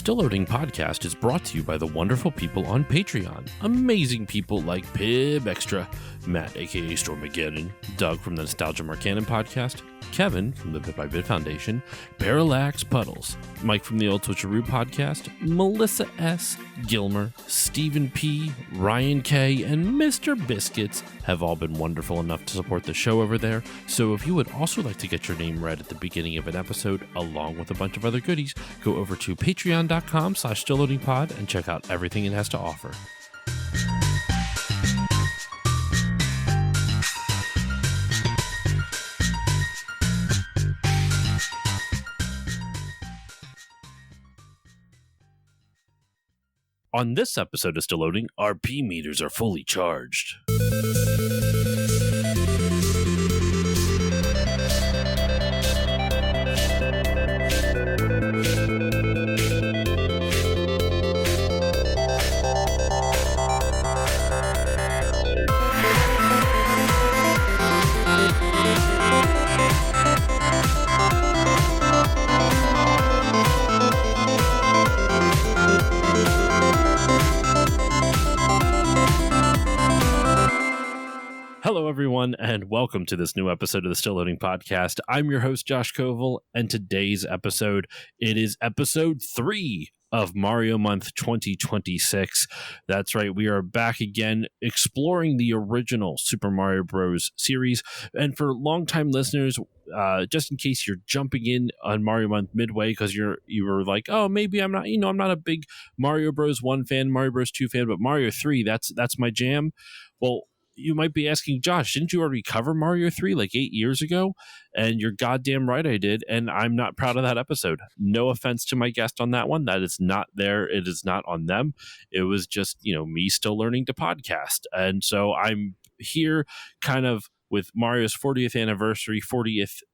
Still Loading podcast is brought to you by the wonderful people on Patreon. Amazing people like Pib Extra, Matt aka Stormageddon, Doug from the Nostalgia Marcanon podcast, Kevin from the Bit by Bit Foundation, Parallax Puddles, Mike from the Old Twitcheroo podcast, Melissa S., Gilmer, Stephen P., Ryan K., and Mr. Biscuits have all been wonderful enough to support the show over there. So if you would also like to get your name read at the beginning of an episode, along with a bunch of other goodies, go over to patreon.com/stillloadingpod and check out everything it has to offer. On this episode of Still Loading, our P meters are fully charged. Hello, everyone, and welcome to this new episode of the Still Loading podcast. I'm your host, Josh Koval, and today's episode, it is episode 3 of Mario Month 2026. That's right, we are back again exploring the original Super Mario Bros. Series. And for longtime listeners, just in case you're jumping in on Mario Month midway because you were like, oh, maybe I'm not a big Mario Bros. 1 fan, Mario Bros. 2 fan, but Mario 3, that's my jam. Well, you might be asking, Josh, didn't you already cover Mario 3 like 8 years ago? And you're goddamn right I did, and I'm not proud of that episode. No offense to my guest on that one. That is not there. It is not on them. It was just, me still learning to podcast. And so I'm here kind of with Mario's 40th anniversary,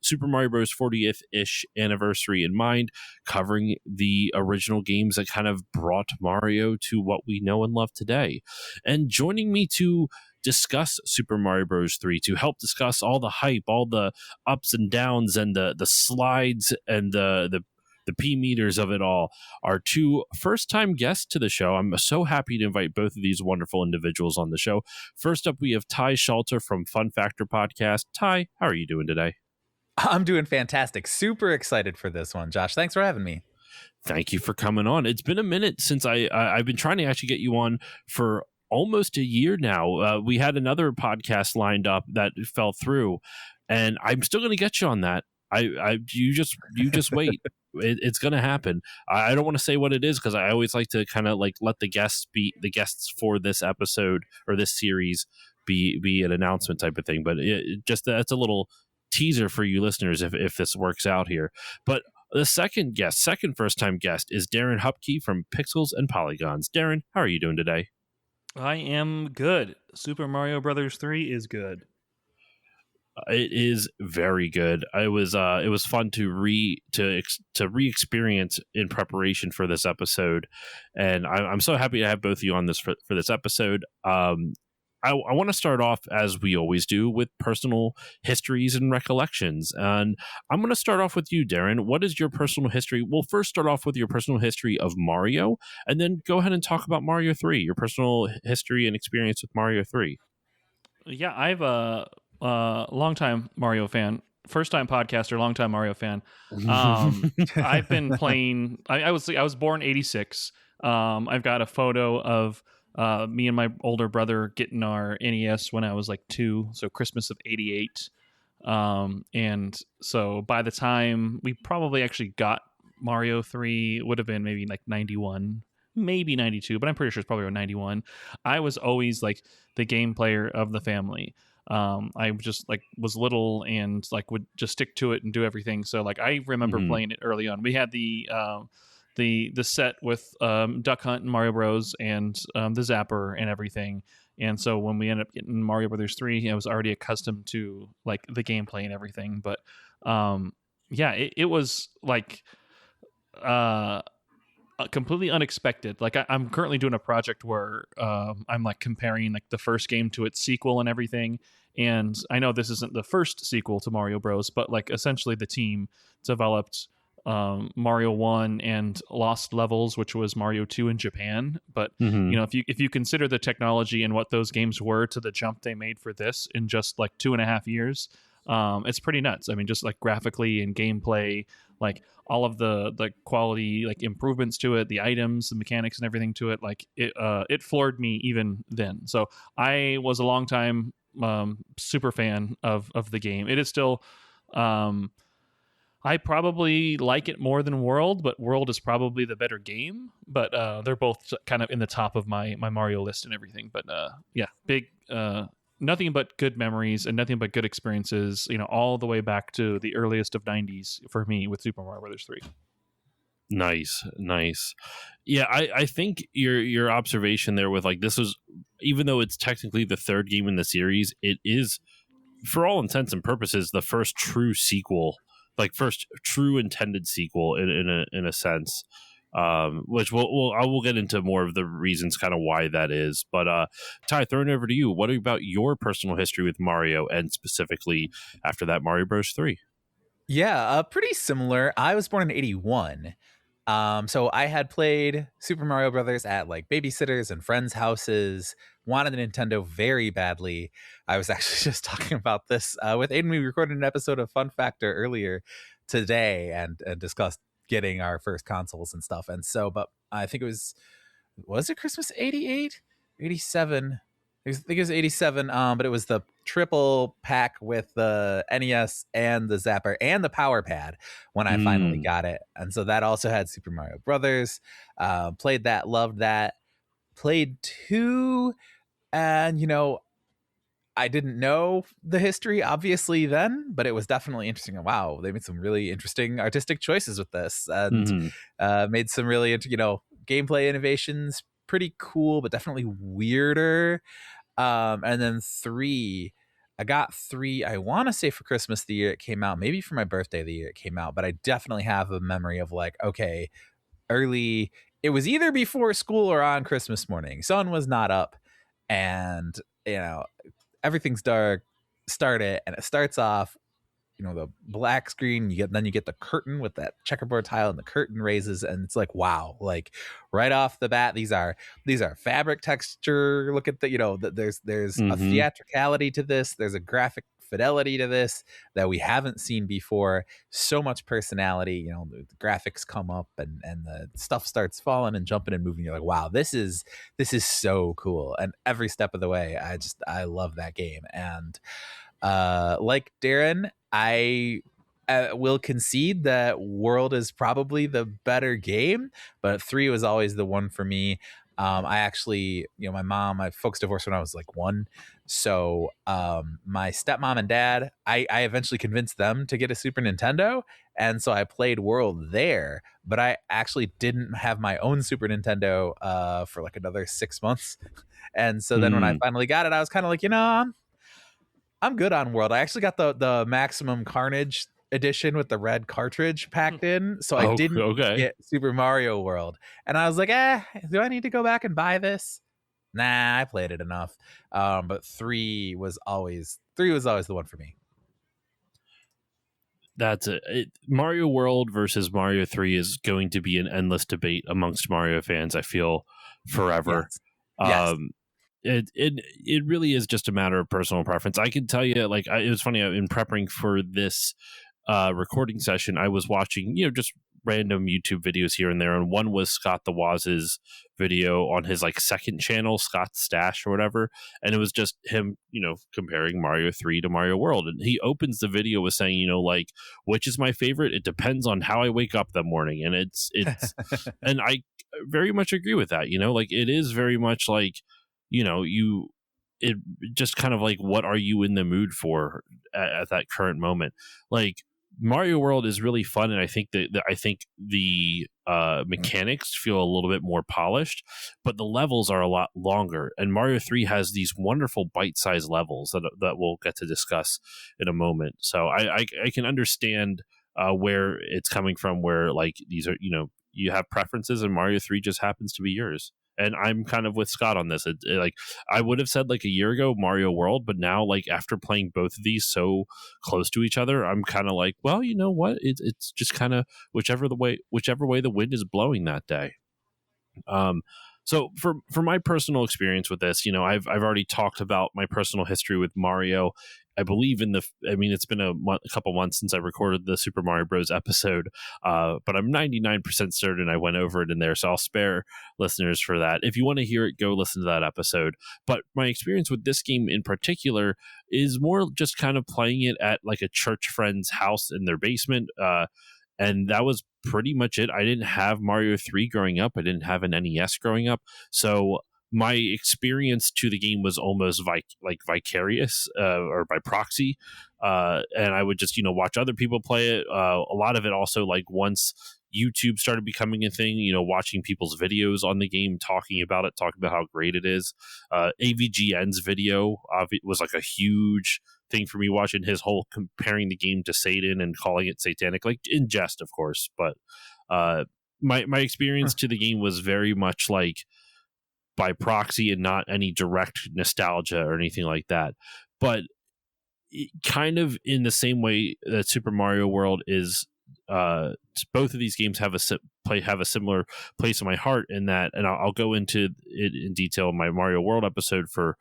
Super Mario Bros. 40th-ish anniversary in mind, covering the original games that kind of brought Mario to what we know and love today. And joining me to discuss Super Mario Bros. 3, to help discuss all the hype, all the ups and downs, and the slides and the P meters of it all, are two first-time guests to the show. I'm so happy to invite both of these wonderful individuals on the show. First up, we have Ty Schalter from FunFactor podcast. Ty, how are you doing today? I'm doing fantastic. Super excited for this one, Josh. Thanks for having me. Thank you for coming on. It's been a minute since I've been trying to actually get you on for almost a year now. We had another podcast lined up that fell through, and I'm still going to get you on that. You just wait. It's going to happen. I don't want to say what it is because I always like to kind of like let the guests be the guests for this episode or this series be an announcement type of thing. But that's a little teaser for you listeners if this works out here. But the second first time guest is Darren Hupke from Pixels and Polygons. Darren, how are you doing today? I am good. Super Mario Brothers 3 is good. It is very good. It was fun to re-experience in preparation for this episode, and I'm so happy to have both of you on this for this episode. I want to start off, as we always do, with personal histories and recollections. And I'm going to start off with you, Darren. What is your personal history? We'll first start off with your personal history of Mario, and then go ahead and talk about Mario 3, your personal history and experience with Mario 3. Yeah, I've a long-time Mario fan. First-time podcaster, long-time Mario fan. I've been playing... I was born 86. I've got a photo of me and my older brother getting our NES when I was like 2, so Christmas of 88. And so by the time we probably actually got Mario 3, it would have been maybe like 91, maybe 92, but I'm pretty sure it's probably around 91. I was always like the game player of the family. I just like was little and like would just stick to it and do everything. So like I remember playing it early on. We had the set with Duck Hunt and Mario Bros. And the Zapper and everything. And so when we ended up getting Mario Brothers 3, I was already accustomed to like the gameplay and everything. But it was like completely unexpected. Like I'm currently doing a project where I'm like comparing like the first game to its sequel and everything. And I know this isn't the first sequel to Mario Bros, but like essentially the team developed Mario 1 and Lost Levels, which was Mario 2 in Japan. But Mhm. if you consider the technology and what those games were to the jump they made for this in just like 2.5 years, it's pretty nuts. I mean, just like graphically and gameplay, like all of the quality like improvements to it, the items, the mechanics, and everything to it, like it floored me even then. So I was a long time super fan of the game. It is still. I probably like it more than World, but World is probably the better game. But they're both kind of in the top of my Mario list and everything. But yeah, big, nothing but good memories and nothing but good experiences. All the way back to the earliest of '90s for me with Super Mario Brothers 3. Nice. Yeah, I think your observation there with like this was, even though it's technically the third game in the series, it is, for all intents and purposes, the first true sequel, like first true intended sequel in a sense. Which I will get into more of the reasons kind of why that is. But Ty, throwing it over to you. What about your personal history with Mario, and specifically after that Mario Bros. 3? Yeah, pretty similar. I was born in 81. So I had played Super Mario Brothers at like babysitters and friends' houses, wanted a Nintendo very badly. I was actually just talking about this with Aiden. We recorded an episode of Fun Factor earlier today and discussed getting our first consoles and stuff. And so, but I think was it Christmas 88, 87? I think it was 87, but it was the triple pack with the NES and the Zapper and the Power Pad when I finally got it. And so that also had Super Mario Brothers. Played that, loved that. Played 2, and I didn't know the history obviously then, but it was definitely interesting. Wow, they made some really interesting artistic choices with this, and made some really gameplay innovations. Pretty cool, but definitely weirder. And then 3, I got 3, I want to say for Christmas the year it came out, maybe for my birthday the year it came out, but I definitely have a memory of like, okay, early, it was either before school or on Christmas morning. Sun was not up, and everything's dark. Start it, and it starts off, the black screen. You get the curtain with that checkerboard tile, and the curtain raises, and it's like, wow, like right off the bat, these are fabric texture. Look at there's a theatricality to this. There's a graphic fidelity to this that we haven't seen before. So much personality. The graphics come up, and the stuff starts falling and jumping and moving. You're like, wow, this is so cool. And every step of the way, I love that game. And like Darren, I will concede that World is probably the better game, but 3 was always the one for me. I actually, my folks divorced when I was like 1. So my stepmom and dad, I eventually convinced them to get a Super Nintendo. And so I played World there, but I actually didn't have my own Super Nintendo for like another 6 months. And so then when I finally got it, I was kind of like, I'm good on World. I actually got the Maximum Carnage edition with the red cartridge packed in, so I didn't get Super Mario World. And I was like, do I need to go back and buy this? Nah, I played it enough. But 3 was always the one for me. That's it. Mario World versus Mario 3 is going to be an endless debate amongst Mario fans, I feel, forever. Yes. It really is just a matter of personal preference. I can tell you, like, it was funny, in prepping for this recording session, I was watching, just random YouTube videos here and there, and one was Scott the Waz's video on his like second channel, Scott's Stash or whatever, and it was just him, comparing Mario 3 to Mario World, and he opens the video with saying, like, which is my favorite? It depends on how I wake up that morning, and it's and I very much agree with that. Like, it is very much like, it just kind of like, what are you in the mood for at that current moment? Like, Mario World is really fun, and I think the mechanics feel a little bit more polished, but the levels are a lot longer. And Mario 3 has these wonderful bite-sized levels that we'll get to discuss in a moment. So I can understand where it's coming from, where like these are, you have preferences, and Mario 3 just happens to be yours. And I'm kind of with Scott on this. Like I would have said like a year ago Mario World, but now like after playing both of these so close to each other, I'm kind of like, well, you know what? It's just kind of whichever way the wind is blowing that day. So for my personal experience with this, you know, I've already talked about my personal history with Mario. I believe it's been a couple months since I recorded the Super Mario Bros. Episode, but I'm 99% certain I went over it in there, so I'll spare listeners for that. If you want to hear it, go listen to that episode. But my experience with this game in particular is more just kind of playing it at like a church friend's house in their basement, and that was pretty much it. I didn't have Mario 3 growing up. I didn't have an NES growing up. So my experience to the game was almost vicarious or by proxy. And I would just, you know, watch other people play it. A lot of it also, like once YouTube started becoming a thing, you know, watching people's videos on the game, talking about how great it is. AVGN's video was like a huge thing for me, watching his whole comparing the game to Satan and calling it satanic, like in jest, of course. But my experience to the game was very much like by proxy and not any direct nostalgia or anything like that. But kind of in the same way that Super Mario World is, both of these games have a similar place in my heart in that, and I'll go into it in detail in my Mario World episode for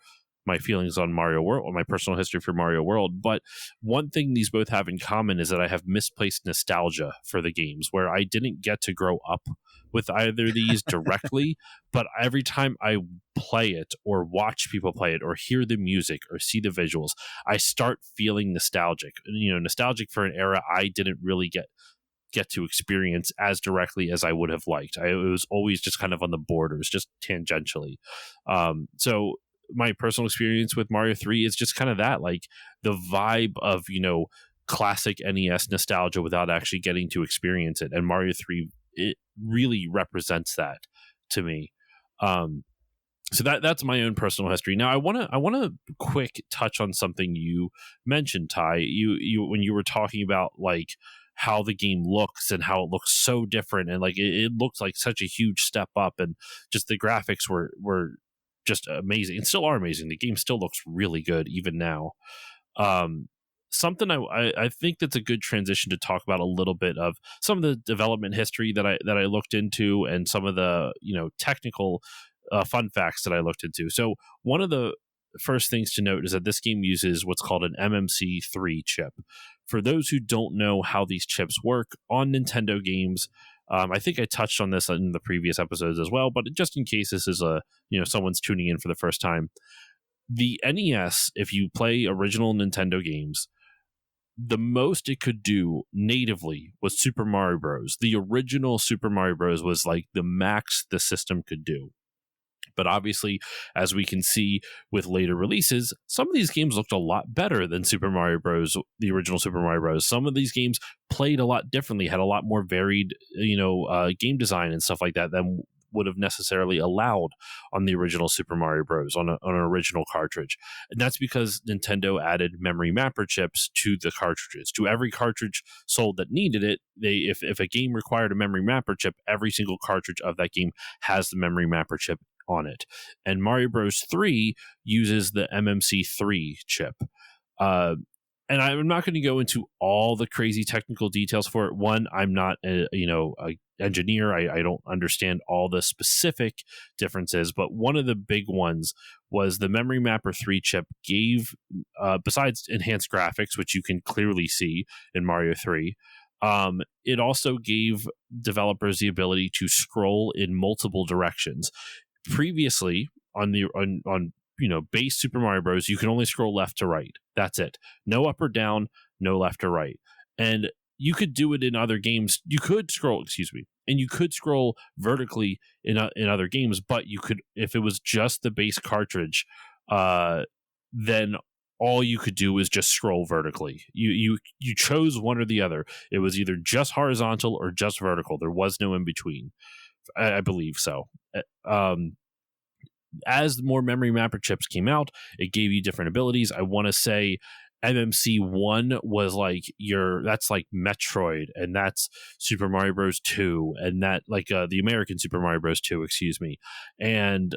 my feelings on Mario World, or my personal history for Mario World. But one thing these both have in common is that I have misplaced nostalgia for the games, where I didn't get to grow up with either of these directly, but every time I play it or watch people play it or hear the music or see the visuals, I start feeling nostalgic. You know, nostalgic for an era I didn't really get to experience as directly as I would have liked. It was always just kind of on the borders, just tangentially. So my personal experience with Mario 3 is just kind of that, like the vibe of, you know, classic NES nostalgia without actually getting to experience it. And Mario 3, it really represents that to me. So that's my own personal history. Now I want to quick touch on something you mentioned, Ty. You when you were talking about like how the game looks and how it looks so different, and like it looks like such a huge step up, and just the graphics were just amazing and still are amazing. The game still looks really good even now. Something I think that's a good transition to talk about a little bit of some of the development history that I looked into, and some of the, you know, technical fun facts that I looked into. So one of the first things to note is that this game uses what's called an MMC3 chip. For those who don't know how these chips work on Nintendo games, I think I touched on this in the previous episodes as well, but just in case this is someone's tuning in for the first time, the NES, if you play original Nintendo games, the most it could do natively was Super Mario Bros. The original Super Mario Bros. Was like the max the system could do. But obviously, as we can see with later releases, some of these games looked a lot better than Super Mario Bros., the original Super Mario Bros. Some of these games played a lot differently, had a lot more varied, game design and stuff like that than would have necessarily allowed on the original Super Mario Bros. On an original cartridge. And that's because Nintendo added memory mapper chips to the cartridges. To every cartridge sold that needed it, if a game required a memory mapper chip, every single cartridge of that game has the memory mapper chip on it. And Mario Bros. 3 uses the MMC3 chip. And I'm not going to go into all the crazy technical details for it. One, I'm not a engineer. I don't understand all the specific differences, but one of the big ones was the Memory Mapper 3 chip gave, besides enhanced graphics, which you can clearly see in Mario 3, it also gave developers the ability to scroll in multiple directions. Previously, on base Super Mario Bros., you can only scroll left to right. That's it. No up or down, no left or right. And you could do it in other games. You could scroll vertically in other games, but you could, if it was just the base cartridge, then all you could do was just scroll vertically. You chose one or the other. It was either just horizontal or just vertical. There was no in between. I believe so. As more memory mapper chips came out, it gave you different abilities. I want to say MMC1 was like that's like Metroid, and that's Super Mario Bros. 2, and that like the American Super Mario Bros. 2, excuse me, and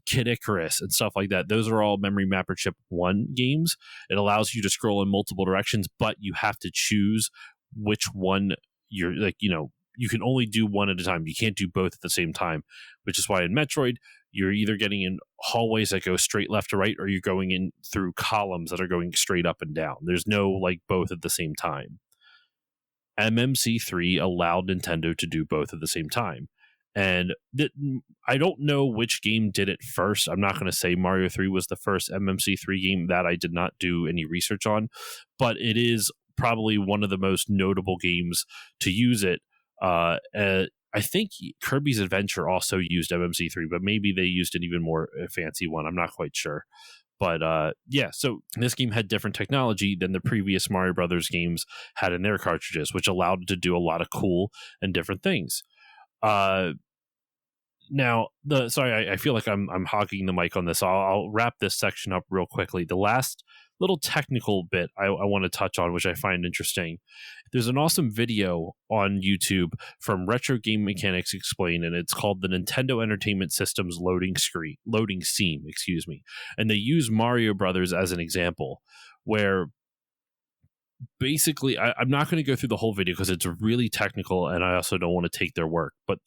Kid Icarus and stuff like that. Those are all Memory Mapper Chip 1 games. It allows you to scroll in multiple directions, but you have to choose which one you're like, you can only do one at a time. You can't do both at the same time, which is why in Metroid, you're either getting in hallways that go straight left to right, or you're going in through columns that are going straight up and down. There's no like both at the same time. MMC3 allowed Nintendo to do both at the same time. And I don't know which game did it first. I'm not going to say Mario 3 was the first MMC3 game. That I did not do any research on, but it is probably one of the most notable games to use it. I think Kirby's Adventure also used MMC3, but maybe they used an even more fancy one. I'm not quite sure. But so this game had different technology than the previous Mario Brothers games had in their cartridges, which allowed it to do a lot of cool and different things. Now, I feel like I'm hogging the mic on this. I'll wrap this section up real quickly. The last little technical bit I want to touch on, which I find interesting. There's an awesome video on YouTube from Retro Game Mechanics Explained, and it's called the Nintendo Entertainment System's loading seam, excuse me. And they use Mario Brothers as an example, where basically, I'm not going to go through the whole video because it's really technical, and I also don't want to take their work. But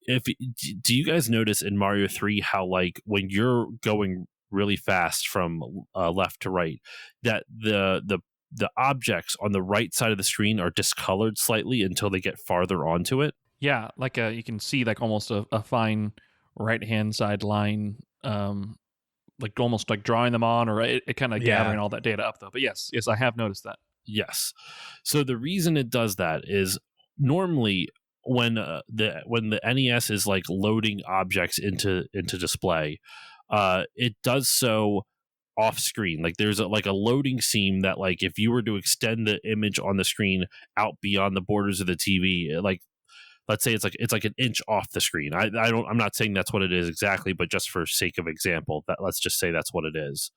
do you guys notice in Mario 3 how like when you're going really fast from left to right, that the objects on the right side of the screen are discolored slightly until they get farther onto it? Yeah, like you can see like almost a fine right hand side line, like almost like drawing them on, or it kind of gathering all that data up though. But yes, I have noticed that. Yes. So the reason it does that is normally when the NES is like loading objects into display, it does so off screen. Like there's a loading seam that like if you were to extend the image on the screen out beyond the borders of the TV, like let's say it's like an inch off the screen. I'm not saying that's what it is exactly, but just for sake of example, that let's just say that's what it is.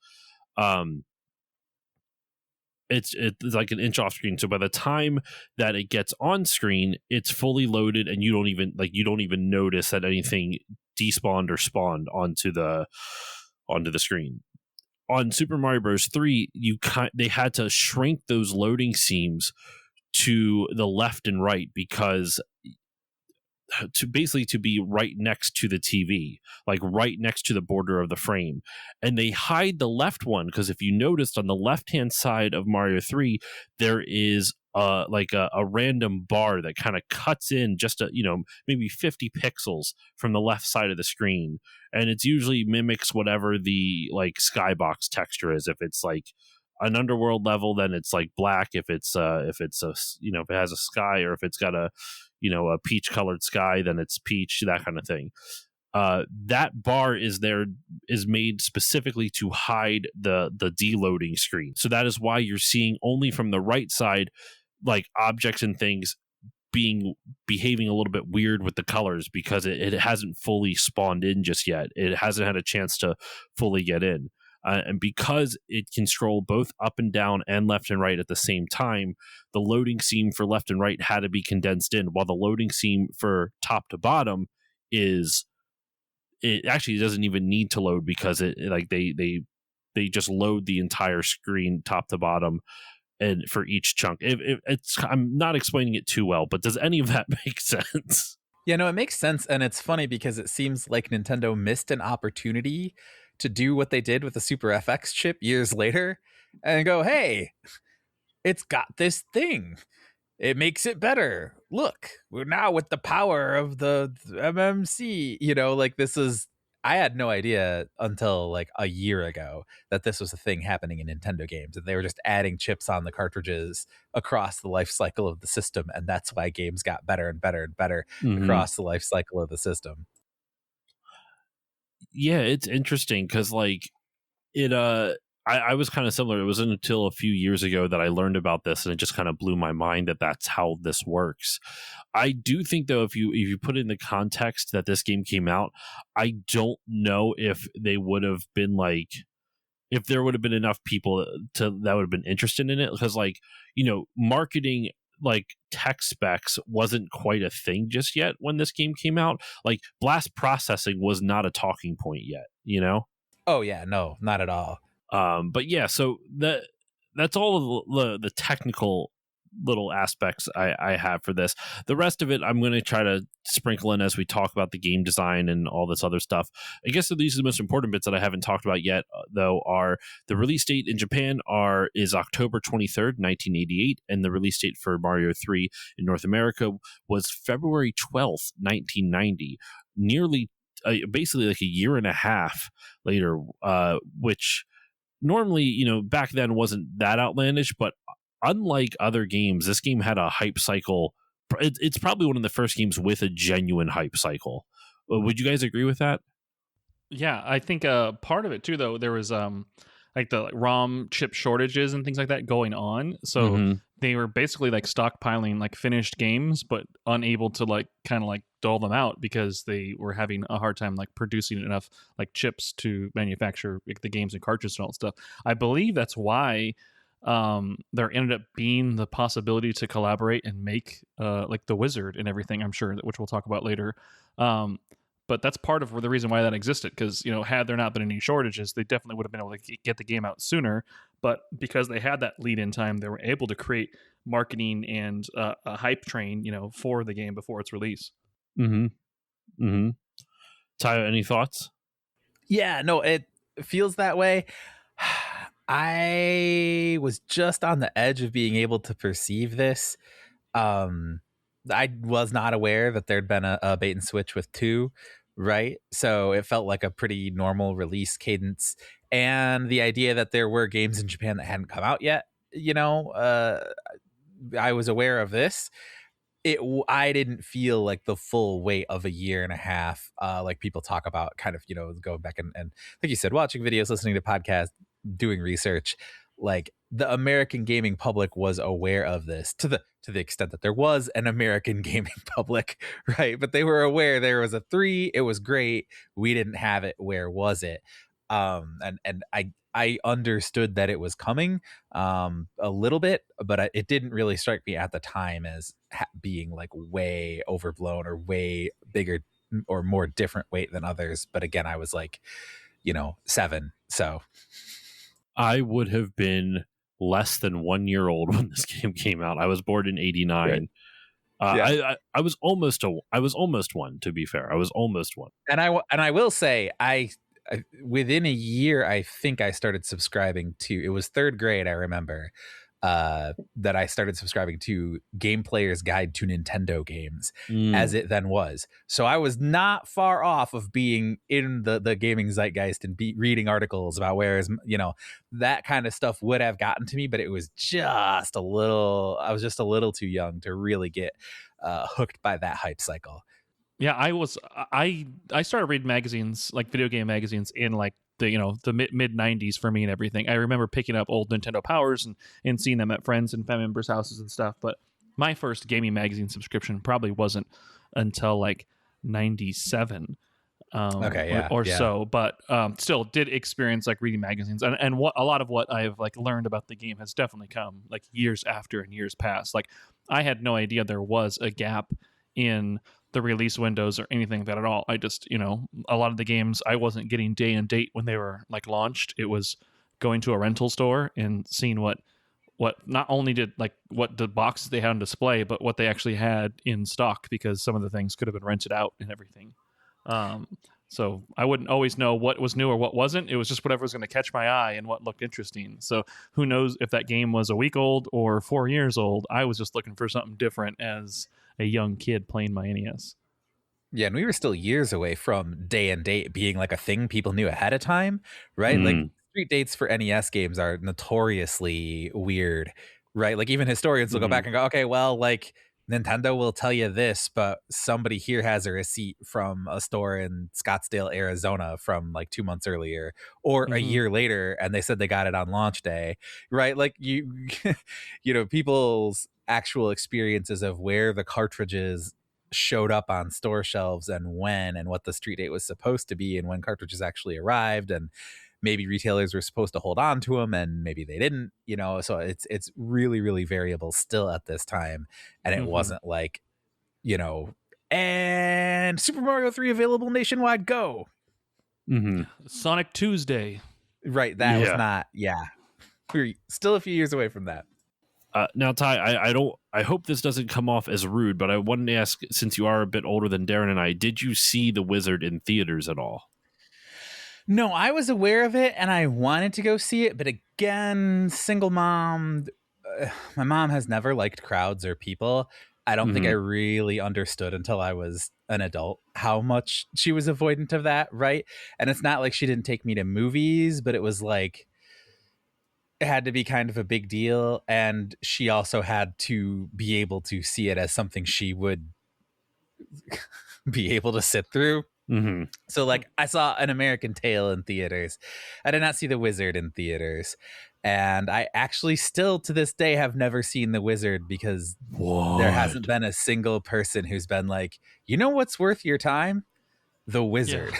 It's like an inch off screen. So by the time that it gets on screen, it's fully loaded, and you don't even notice that anything despawned or spawned onto the screen. On Super Mario Bros. 3, they had to shrink those loading seams to the left and right because to be right next to the TV, like right next to the border of the frame. And they hide the left one because if you noticed on the left-hand side of Mario 3, there is like a random bar that kind of cuts in just maybe 50 pixels from the left side of the screen, and it usually mimics whatever the like skybox texture is. If it's like an underworld level, then it's like black. If it has a sky, or if it's got a peach colored sky, then it's peach, that kind of thing. That bar is made specifically to hide the deloading screen. So that is why you're seeing only from the right side, like objects and things behaving a little bit weird with the colors because it hasn't fully spawned in just yet. It hasn't had a chance to fully get in. And because it can scroll both up and down and left and right at the same time, the loading seam for left and right had to be condensed in, while the loading seam for top to bottom it actually doesn't even need to load because they just load the entire screen top to bottom and for each chunk. I'm not explaining it too well, but does any of that make sense? Yeah, no, it makes sense. And it's funny because it seems like Nintendo missed an opportunity to do what they did with the Super FX chip years later and go, hey, it's got this thing. It makes it better. Look, we're now with the power of the MMC. I had no idea until like a year ago that this was a thing happening in Nintendo games, and they were just adding chips on the cartridges across the life cycle of the system. And that's why games got better and better and better across the life cycle of the system. Yeah, it's interesting because like I was kind of similar. It wasn't until a few years ago that I learned about this, and it just kind of blew my mind that that's how this works. I do think, though, if you put it in the context that this game came out, I don't know if they would have been like if there would have been enough people that would have been interested in it, because like, marketing like tech specs wasn't quite a thing just yet when this game came out. Like blast processing was not a talking point yet, Oh yeah, no, not at all. But yeah, so that's all of the technical little aspects I have for this. The rest of it I'm going to try to sprinkle in as we talk about the game design and all this other stuff. I guess that these are the most important bits that I haven't talked about yet, though, are the release date in Japan is October 23rd, 1988, and the release date for Mario 3 in North America was February 12th, 1990. Nearly basically like a year and a half later, which normally, back then wasn't that outlandish, but unlike other games, this game had a hype cycle. It's probably one of the first games with a genuine hype cycle. Would you guys agree with that? Yeah, I think part of it too, though, there was like the ROM chip shortages and things like that going on. So they were basically like stockpiling like finished games, but unable to like kind of like dole them out because they were having a hard time like producing enough like chips to manufacture like, the games and cartridges and all that stuff. I believe that's why there ended up being the possibility to collaborate and make like the Wizard and everything, I'm sure, which we'll talk about later. But that's part of the reason why that existed, because had there not been any shortages, they definitely would have been able to get the game out sooner. But because they had that lead in time, they were able to create marketing and a hype train, for the game before its release. Ty, any thoughts? Yeah, no, it feels that way. I was just on the edge of being able to perceive this. I was not aware that there'd been a bait and switch with 2, right? So it felt like a pretty normal release cadence. And the idea that there were games in Japan that hadn't come out yet, I was aware of this. I didn't feel like the full weight of a year and a half, like people talk about, kind of, going back and like you said, watching videos, listening to podcasts, doing research. Like the American gaming public was aware of this to the extent that there was an American gaming public, right? But they were aware there was a 3, it was great, we didn't have it, where was it? And I understood that it was coming a little bit, but it didn't really strike me at the time as being like way overblown or way bigger or more different weight than others. But again, I was like, 7, so I would have been less than 1 year old when this game came out. I was born in '89. Right. I was almost one. To be fair, I was almost one. And I will say, I within a year, I think I started subscribing to. It was 3rd grade, I remember, that I started subscribing to Game Player's Guide to Nintendo Games, as it then was. So I was not far off of being in the gaming zeitgeist and reading articles about whereas, that kind of stuff would have gotten to me, but it was just I was just a little too young to really get hooked by that hype cycle. Yeah, I started reading magazines, like video game magazines, in like the mid 90s for me and everything. I remember picking up old Nintendo Powers and seeing them at friends and family members' houses and stuff. But my first gaming magazine subscription probably wasn't until like 97. So, but still did experience like reading magazines, and what a lot of what I've like learned about the game has definitely come like years after and years past. Like I had no idea there was a gap in the release windows or anything like that at all. I just, a lot of the games I wasn't getting day and date when they were like launched. It was going to a rental store and seeing what not only did like what the boxes they had on display, but what they actually had in stock, because some of the things could have been rented out and everything. So I wouldn't always know what was new or what wasn't. It was just whatever was going to catch my eye and what looked interesting. So who knows if that game was a week old or 4 years old. I was just looking for something different as a young kid playing my NES. Yeah, and we were still years away from day and date being like a thing people knew ahead of time, right? Like street dates for NES games are notoriously weird, right? Like even historians will go back and go, okay, well, like Nintendo will tell you this, but somebody here has a receipt from a store in Scottsdale, Arizona from like 2 months earlier or a year later, and they said they got it on launch day, right? Like people's actual experiences of where the cartridges showed up on store shelves and when, and what the street date was supposed to be and when cartridges actually arrived and maybe retailers were supposed to hold on to them and maybe they didn't, so it's really, really variable still at this time. And it wasn't like, and Super Mario 3 available nationwide, go. Sonic Tuesday. Right. That was not, we're still a few years away from that. Now, Ty, I hope this doesn't come off as rude, but I wanted to ask, since you are a bit older than Darren and I, did you see The Wizard in theaters at all? No, I was aware of it and I wanted to go see it, but again, single mom, my mom has never liked crowds or people. I don't think I really understood until I was an adult how much she was avoidant of that, right? And it's not like she didn't take me to movies, but it was like it had to be kind of a big deal, and she also had to be able to see it as something she would be able to sit through. So like I saw An American Tale in theaters. I did not see The Wizard in theaters. And I actually still to this day have never seen The Wizard because there hasn't been a single person who's been like, you know what's worth your time? The Wizard.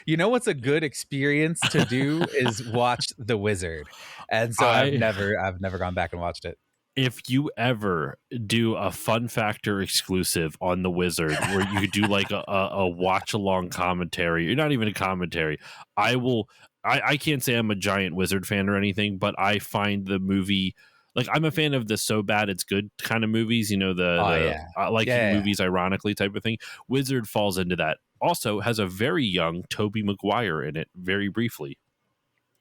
You know what's a good experience to do is watch The Wizard. And so I've never gone back and watched it. If you ever do a FunFactor exclusive on The Wizard where you do like a watch along commentary, or not even a commentary, I can't say I'm a giant Wizard fan or anything, but I find the movie, like, I'm a fan of the so bad it's good kind of movies, movies ironically type of thing. Wizard falls into that. Also has a very young Tobey Maguire in it, very briefly.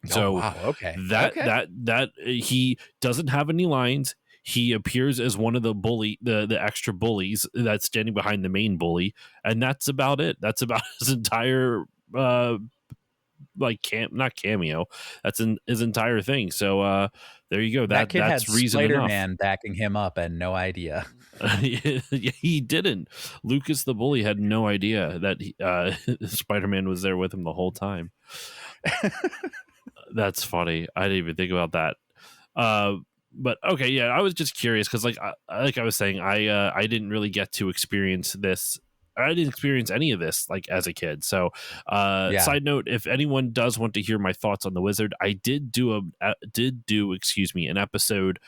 So that he doesn't have any lines. He appears as one of the extra bullies that's standing behind the main bully, and that's about it. That's about his entire not cameo. That's his entire thing. So there you go. That kid that's had reason Spider-Man enough. backing him up and no idea. He didn't. Lucas the bully had no idea that Spider-Man was there with him the whole time. That's funny. I didn't even think about that. But okay, yeah, I was just curious because, like I was saying, I didn't really get to experience this. I didn't experience any of this like as a kid. So, side note: if anyone does want to hear my thoughts on The Wizard, I did do an episode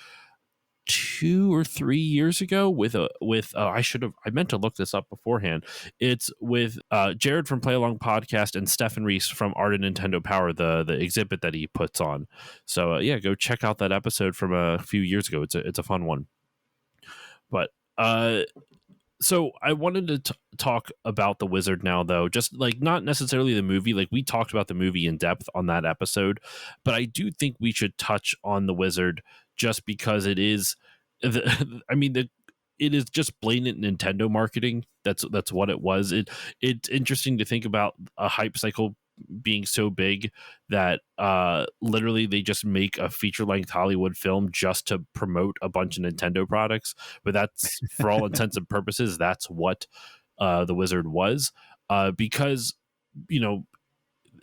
2 or 3 years ago I meant to look this up beforehand. It's with Jared from Play Along Podcast and Stefan Reese from Art and Nintendo Power, the exhibit that he puts on. So go check out that episode from a few years ago. It's a fun one. But so I wanted to talk about The Wizard now, though, just like not necessarily the movie. Like we talked about the movie in depth on that episode, but I do think we should touch on The Wizard just because it is, it is just blatant Nintendo marketing. That's what it was. It's interesting to think about a hype cycle being so big that literally they just make a feature-length Hollywood film just to promote a bunch of Nintendo products. But that's, for all intents and purposes, that's what The Wizard was. Because,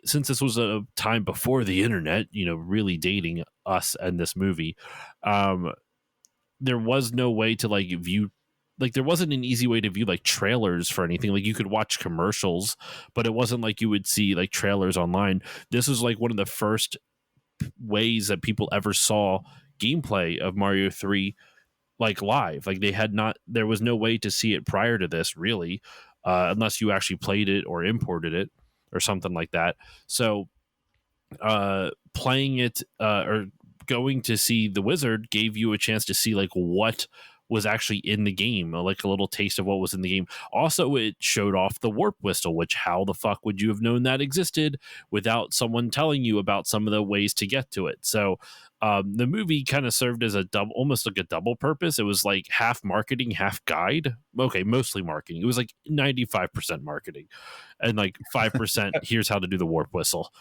since this was a time before the internet, really dating us and this movie, there was no way to view, there wasn't an easy way to view trailers for anything. Like you could watch commercials, but it wasn't like you would see trailers online. This was one of the first ways that people ever saw gameplay of Mario 3 live. There was no way to see it prior to this, really, unless you actually played it or imported it or something like that. So playing it or going to see The Wizard gave you a chance to see what was actually in the game, like a little taste of what was in the game. Also, it showed off the warp whistle, which how the fuck would you have known that existed without someone telling you about some of the ways to get to it? So the movie kind of served as almost like a double purpose. It was half marketing, half guide. Okay, mostly marketing. It was 95% marketing and 5% here's how to do the warp whistle.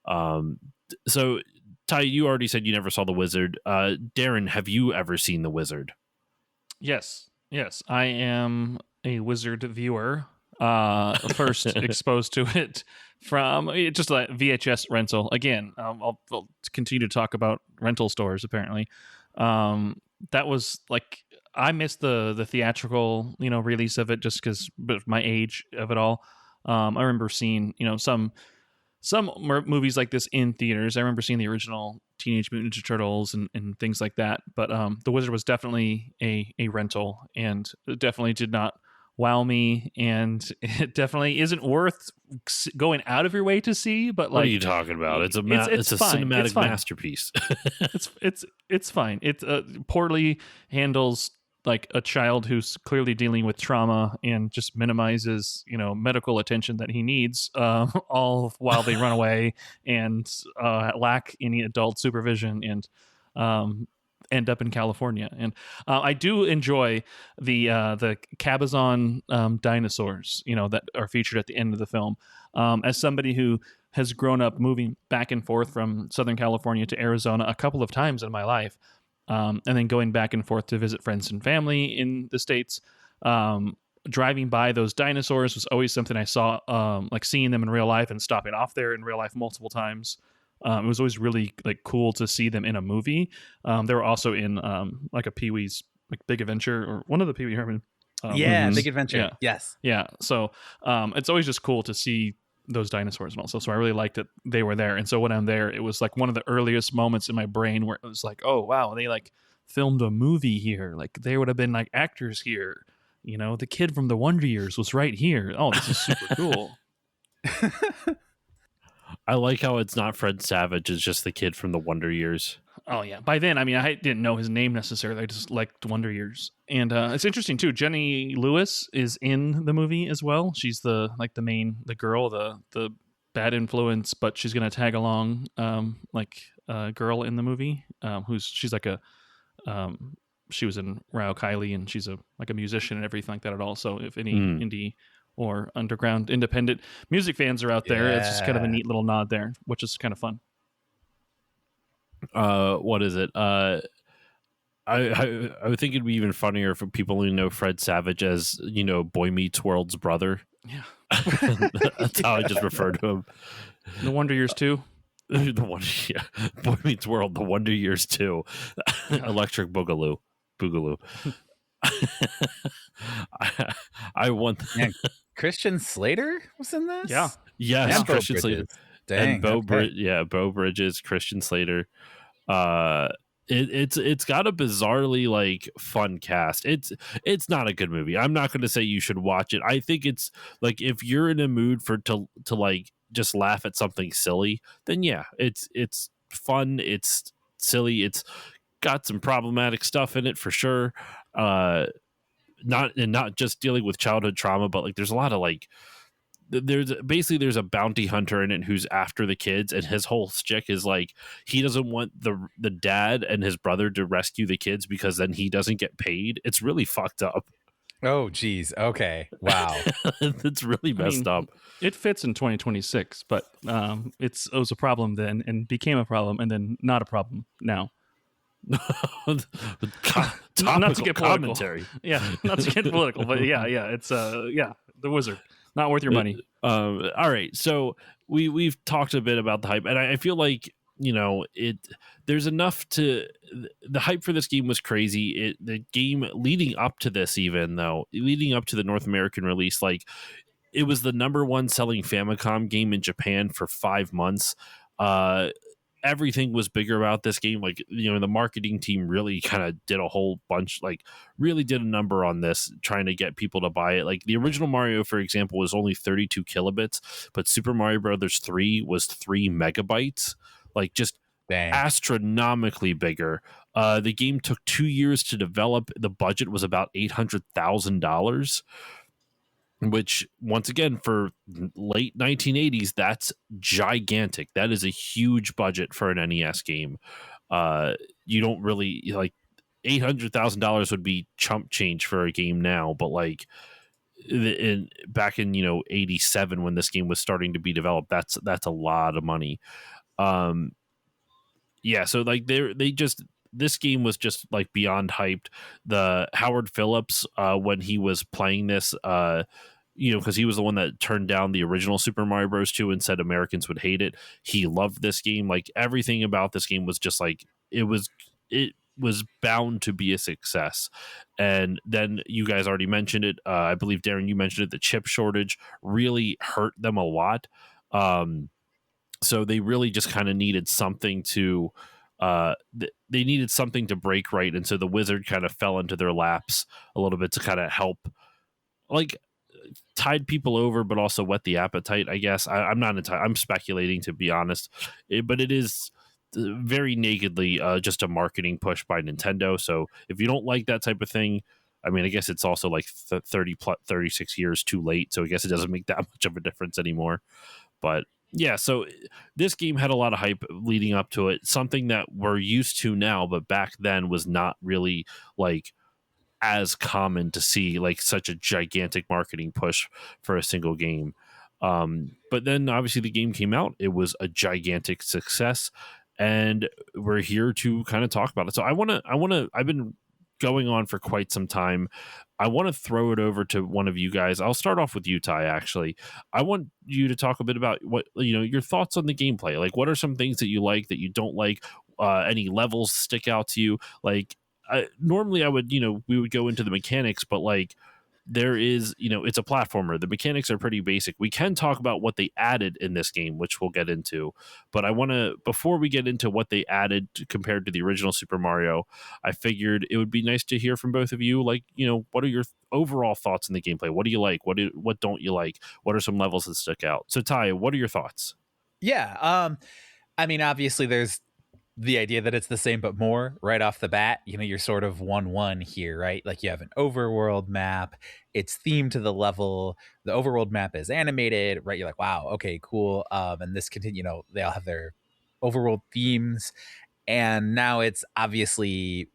So Ty, you already said you never saw The Wizard. Darren, have you ever seen The Wizard? Yes. I am a Wizard viewer. First exposed to it from just a VHS rental. Again, I'll continue to talk about rental stores. Apparently, that was I missed the theatrical release of it just because of my age of it all. I remember seeing some some movies like this in theaters. I remember seeing the original Teenage Mutant Ninja Turtles and things like that. But The Wizard was definitely a rental, and it definitely did not wow me, and it definitely isn't worth going out of your way to see. But what like, are you talking about? It's a fine. cinematic masterpiece. It's fine. It poorly handles like a child who's clearly dealing with trauma and just minimizes, medical attention that he needs, all while they run away and lack any adult supervision and end up in California. And I do enjoy the Cabazon dinosaurs, that are featured at the end of the film. As somebody who has grown up moving back and forth from Southern California to Arizona a couple of times in my life, and then going back and forth to visit friends and family in the States, driving by those dinosaurs was always something I saw, like seeing them in real life and stopping off there in real life multiple times. It was always really like cool to see them in a movie. They were also in like a Pee-wee's like Big Adventure, or one of the Pee-wee Herman. Big Adventure. Yeah. Yes. Yeah. So it's always just cool to see those dinosaurs and also. So I really liked that they were there. And so when I'm there, it was like one of the earliest moments in my brain where it was like, oh wow, they like filmed a movie here. Like they would have been like actors here. The kid from the Wonder Years was right here. Oh, this is super cool. I like how it's not Fred Savage, it's just the kid from the Wonder Years. Oh yeah. By then, I mean, I didn't know his name necessarily. I just liked Wonder Years, and it's interesting too. Jenny Lewis is in the movie as well. She's the girl, the bad influence, but she's gonna tag along, girl in the movie. She's like a, she was in Rao Kiley, and she's a musician and everything like that at all. So if any indie or underground independent music fans are out there, it's just kind of a neat little nod there, which is kind of fun. What is it? I would think it'd be even funnier for people who know Fred Savage as, Boy Meets World's brother. Yeah. That's how I just refer to him. The Wonder Years 2. Boy Meets World, The Wonder Years 2. Electric Boogaloo. I want Christian Slater was in this? Yeah. Yes, and Christian Slater. Dang, And Beau Bridges, Christian Slater. It's got a bizarrely like fun cast. It's not a good movie. I'm not going to say you should watch it. I think it's like if you're in a mood to like just laugh at something silly, then yeah, it's fun. It's silly. It's got some problematic stuff in it for sure. Not just dealing with childhood trauma, but like there's a lot of like. There's a bounty hunter in it who's after the kids, and his whole shtick is like he doesn't want the dad and his brother to rescue the kids because then he doesn't get paid. It's really fucked up. Oh geez. Okay. Wow. It's really messed up. It fits in 2026, but it was a problem then and became a problem and then not a problem now. Not to get commentary. Yeah, not to get political, but yeah, it's The Wizard. Not worth your money. All right, so we've talked a bit about the hype, and I feel like there's enough to the hype for this game was crazy. The game leading up to this, leading up to the North American release, like it was the number one selling Famicom game in Japan for 5 months. Everything was bigger about this game. Like, the marketing team really kind of did a whole bunch, like really did a number on this, trying to get people to buy it. Like the original Mario, for example, was only 32 kilobits, but Super Mario Brothers 3 was 3 megabytes, like just astronomically bigger. The game took 2 years to develop. The budget was about $800,000. Which, once again, for late 1980s, that's gigantic. That is a huge budget for an NES game. You don't really like $800,000 would be chump change for a game now, but like back in 87 when this game was starting to be developed, that's a lot of money. So like this game was just like beyond hyped. The Howard Phillips, when he was playing this, because he was the one that turned down the original Super Mario Bros. 2 and said Americans would hate it. He loved this game. Like everything about this game was just like it was bound to be a success. And then you guys already mentioned it. I believe Darren, you mentioned it. The chip shortage really hurt them a lot. So they really just kind of needed something to they needed something to break right, and so the wizard kind of fell into their laps a little bit to kind of help, like, tide people over, but also whet the appetite, I guess. I'm not I'm speculating, to be honest, but it is very nakedly just a marketing push by Nintendo. So if you don't like that type of thing, I mean, I guess it's also like 36 years too late, so I guess it doesn't make that much of a difference anymore. But yeah, so this game had a lot of hype leading up to it, something that we're used to now, but back then was not really like as common to see, like, such a gigantic marketing push for a single game. But then obviously the game came out, it was a gigantic success, and we're here to kind of talk about it. So I've been going on for quite some time. I want to throw it over to one of you guys. I'll start off with you, Ty. Actually, I want you to talk a bit about what, your thoughts on the gameplay. Like, what are some things that you like, that you don't like? Any levels stick out to you? Like, normally I would, we would go into the mechanics, but like, there is, it's a platformer. The mechanics are pretty basic. We can talk about what they added in this game, which we'll get into. But I want to, before we get into what they added compared to the original Super Mario, I figured it would be nice to hear from both of you. Like, what are your overall thoughts in the gameplay? What do you like? What don't you like? What are some levels that stick out? So Ty, what are your thoughts? Yeah. I mean, obviously there's the idea that it's the same but more right off the bat. You're sort of 1-1 here, right? Like, you have an overworld map, it's themed to the level, the overworld map is animated, right? You're like, wow, okay, cool. And this continue, they all have their overworld themes, and now it's obviously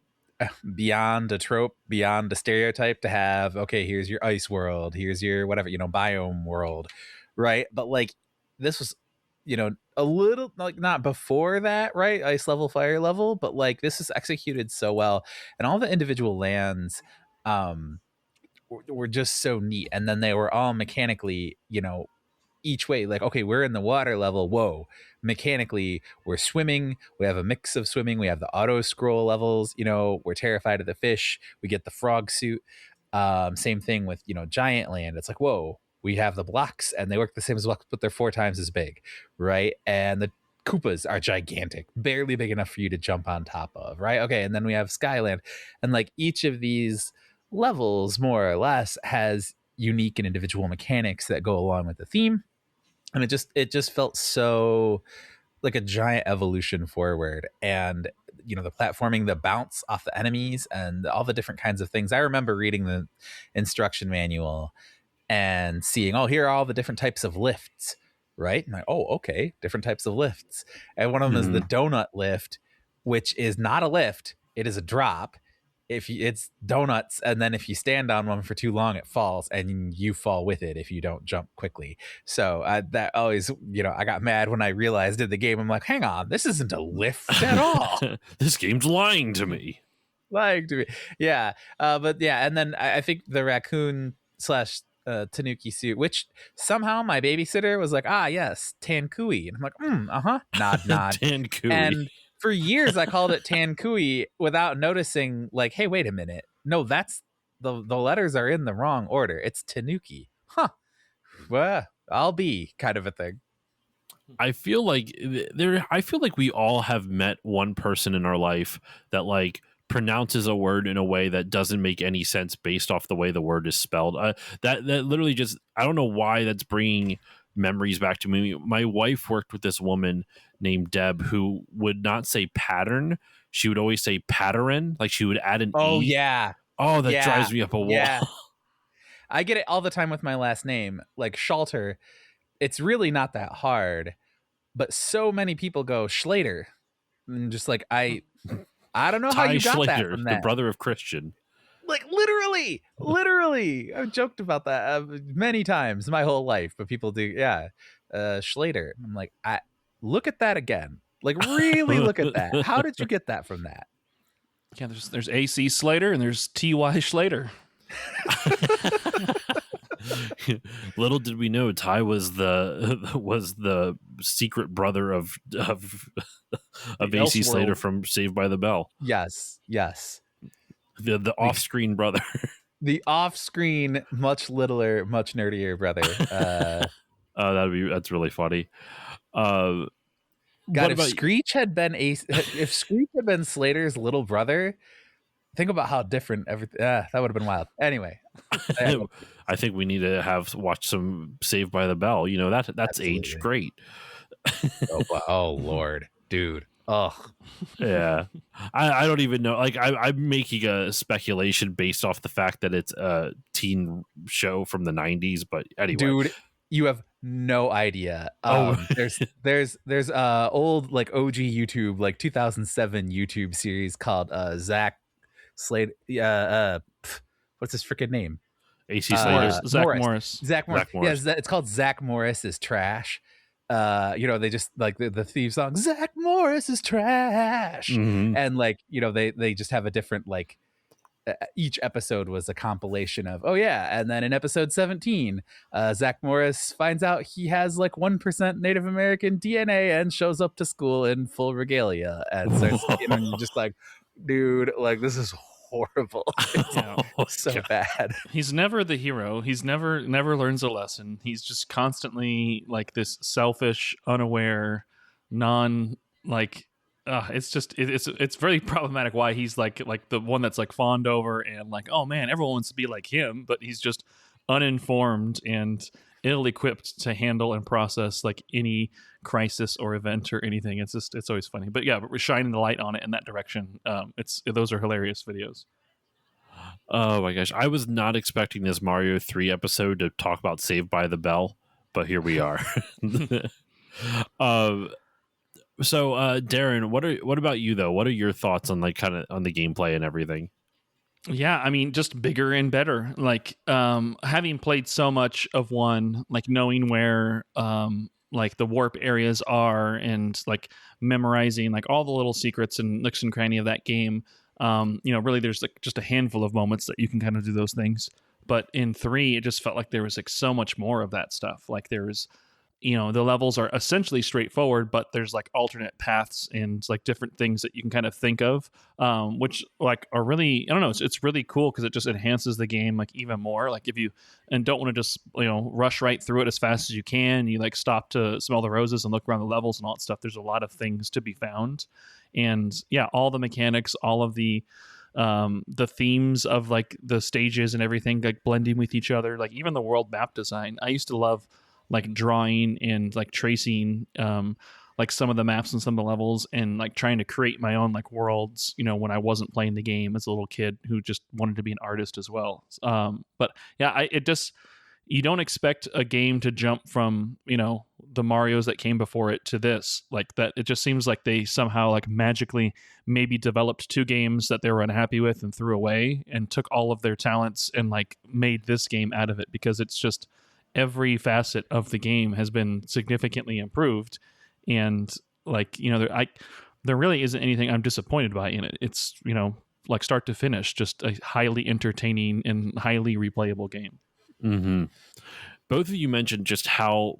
beyond a trope, beyond a stereotype to have, okay, here's your ice world, here's your whatever, biome world, right? But like, this was, a little, like, not before that, right? Ice level, fire level, but like, this is executed so well, and all the individual lands were just so neat, and then they were all mechanically, each way, like, okay, we're in the water level, whoa, mechanically we're swimming, we have a mix of swimming, we have the auto scroll levels, we're terrified of the fish, we get the frog suit. Same thing with, giant land. It's like, whoa, we have the blocks and they work the same as blocks, but they're 4 times as big, right? And the Koopas are gigantic, barely big enough for you to jump on top of, right? Okay, and then we have Skyland, and like, each of these levels more or less has unique and individual mechanics that go along with the theme, and it just felt so like a giant evolution forward. And the platforming, the bounce off the enemies, and all the different kinds of things. I remember reading the instruction manual and seeing, oh, here are all the different types of lifts, right? And oh, okay, different types of lifts. And one of them is the donut lift, which is not a lift, it is a drop. It's donuts, and then if you stand on one for too long, it falls, and you fall with it if you don't jump quickly. So that always, I got mad when I realized in the game, I'm like, hang on, this isn't a lift at all. This game's lying to me. Yeah. But yeah, and then I think the raccoon slash Tanuki suit, which somehow my babysitter was like, yes, Tankui, and I'm like, nod. Tankui. And for years I called it Tankui without noticing, like, hey, wait a minute, no, that's the letters are in the wrong order, it's Tanuki. Well, I'll be kind of a thing. I feel like we all have met one person in our life that, like, pronounces a word in a way that doesn't make any sense based off the way the word is spelled. That literally just, I don't know why that's bringing memories back to me. My wife worked with this woman named Deb who would not say pattern. She would always say pattern. Like, she would add an E. Yeah. Oh, that drives me up a wall. Yeah. I get it all the time with my last name, like Schalter. It's really not that hard, but so many people go Schlater, and just like, I don't know how you got Schlater, that from that. The brother of Christian. Like, literally, I've joked about that many times my whole life, but people do, Schlater. I'm like, look at that again. Like, really look at that. How did you get that from that? Yeah, there's AC Slater and there's TY Schlater. Little did we know, Ty was the secret brother of AC Slater from Saved by the Bell. Yes. The off-screen brother. The off-screen, much littler, much nerdier brother. That's really funny. Uh, God, what if about Screech had been if Screech had been Slater's little brother, think about how different everything. That would have been wild. Anyway, I think we need to watch some Saved by the Bell. You know, that's aged absolutely. great. Oh Lord, dude. Oh, Yeah, I don't even know. Like I'm making a speculation based off the fact that it's a teen show from the 90s. But anyway, dude, you have no idea. Oh. There's old like OG YouTube, like 2007 YouTube series called Zach Slade. What's his freaking name? AC Slater, Zach Morris. Zach Morris. Zach Morris. Yeah, it's called Zach Morris is Trash. They just like the theme song, Zach Morris is trash. Mhm. And like, they just have a different like each episode was a compilation of, oh yeah, and then in episode 17 Zach Morris finds out he has like 1% Native American DNA and shows up to school in full regalia and starts and you're just like, dude, like this is horrible. It's so bad. He's never the hero. He's never learns a lesson. He's just constantly like this selfish, unaware, non like it's very problematic why he's like the one that's like fawned over and like, oh man, everyone wants to be like him, but he's just uninformed and ill-equipped to handle and process like any crisis or event or anything. It's always funny. But yeah, we're shining the light on it in that direction. Those are hilarious videos. Oh my gosh, I was not expecting this Mario 3 episode to talk about Saved by the Bell, but here we are. So Darren, what about you though? What are your thoughts on like kind of on the gameplay and everything? Yeah, I mean, just bigger and better. Like having played so much of one, like knowing where like the warp areas are and like memorizing like all the little secrets and nooks and cranny of that game. Really there's like just a handful of moments that you can kind of do those things. But in 3, it just felt like there was like so much more of that stuff. Like there's the levels are essentially straightforward, but there's like alternate paths and like different things that you can kind of think of, which like are really, I don't know, it's really cool because it just enhances the game like even more. Like if you don't want to just rush right through it as fast as you can, you like stop to smell the roses and look around the levels and all that stuff. There's a lot of things to be found, and yeah, all the mechanics, all of the themes of like the stages and everything like blending with each other. Like even the world map design, I used to love like drawing and like tracing like some of the maps and some of the levels and like trying to create my own like worlds, when I wasn't playing the game as a little kid who just wanted to be an artist as well. But yeah, you don't expect a game to jump from, the Marios that came before it to this, like that. It just seems like they somehow like magically maybe developed 2 games that they were unhappy with and threw away and took all of their talents and like made this game out of it, because it's just every facet of the game has been significantly improved, and like there really isn't anything I'm disappointed by in it. It's like start to finish just a highly entertaining and highly replayable game. Mm-hmm. Both of you mentioned just how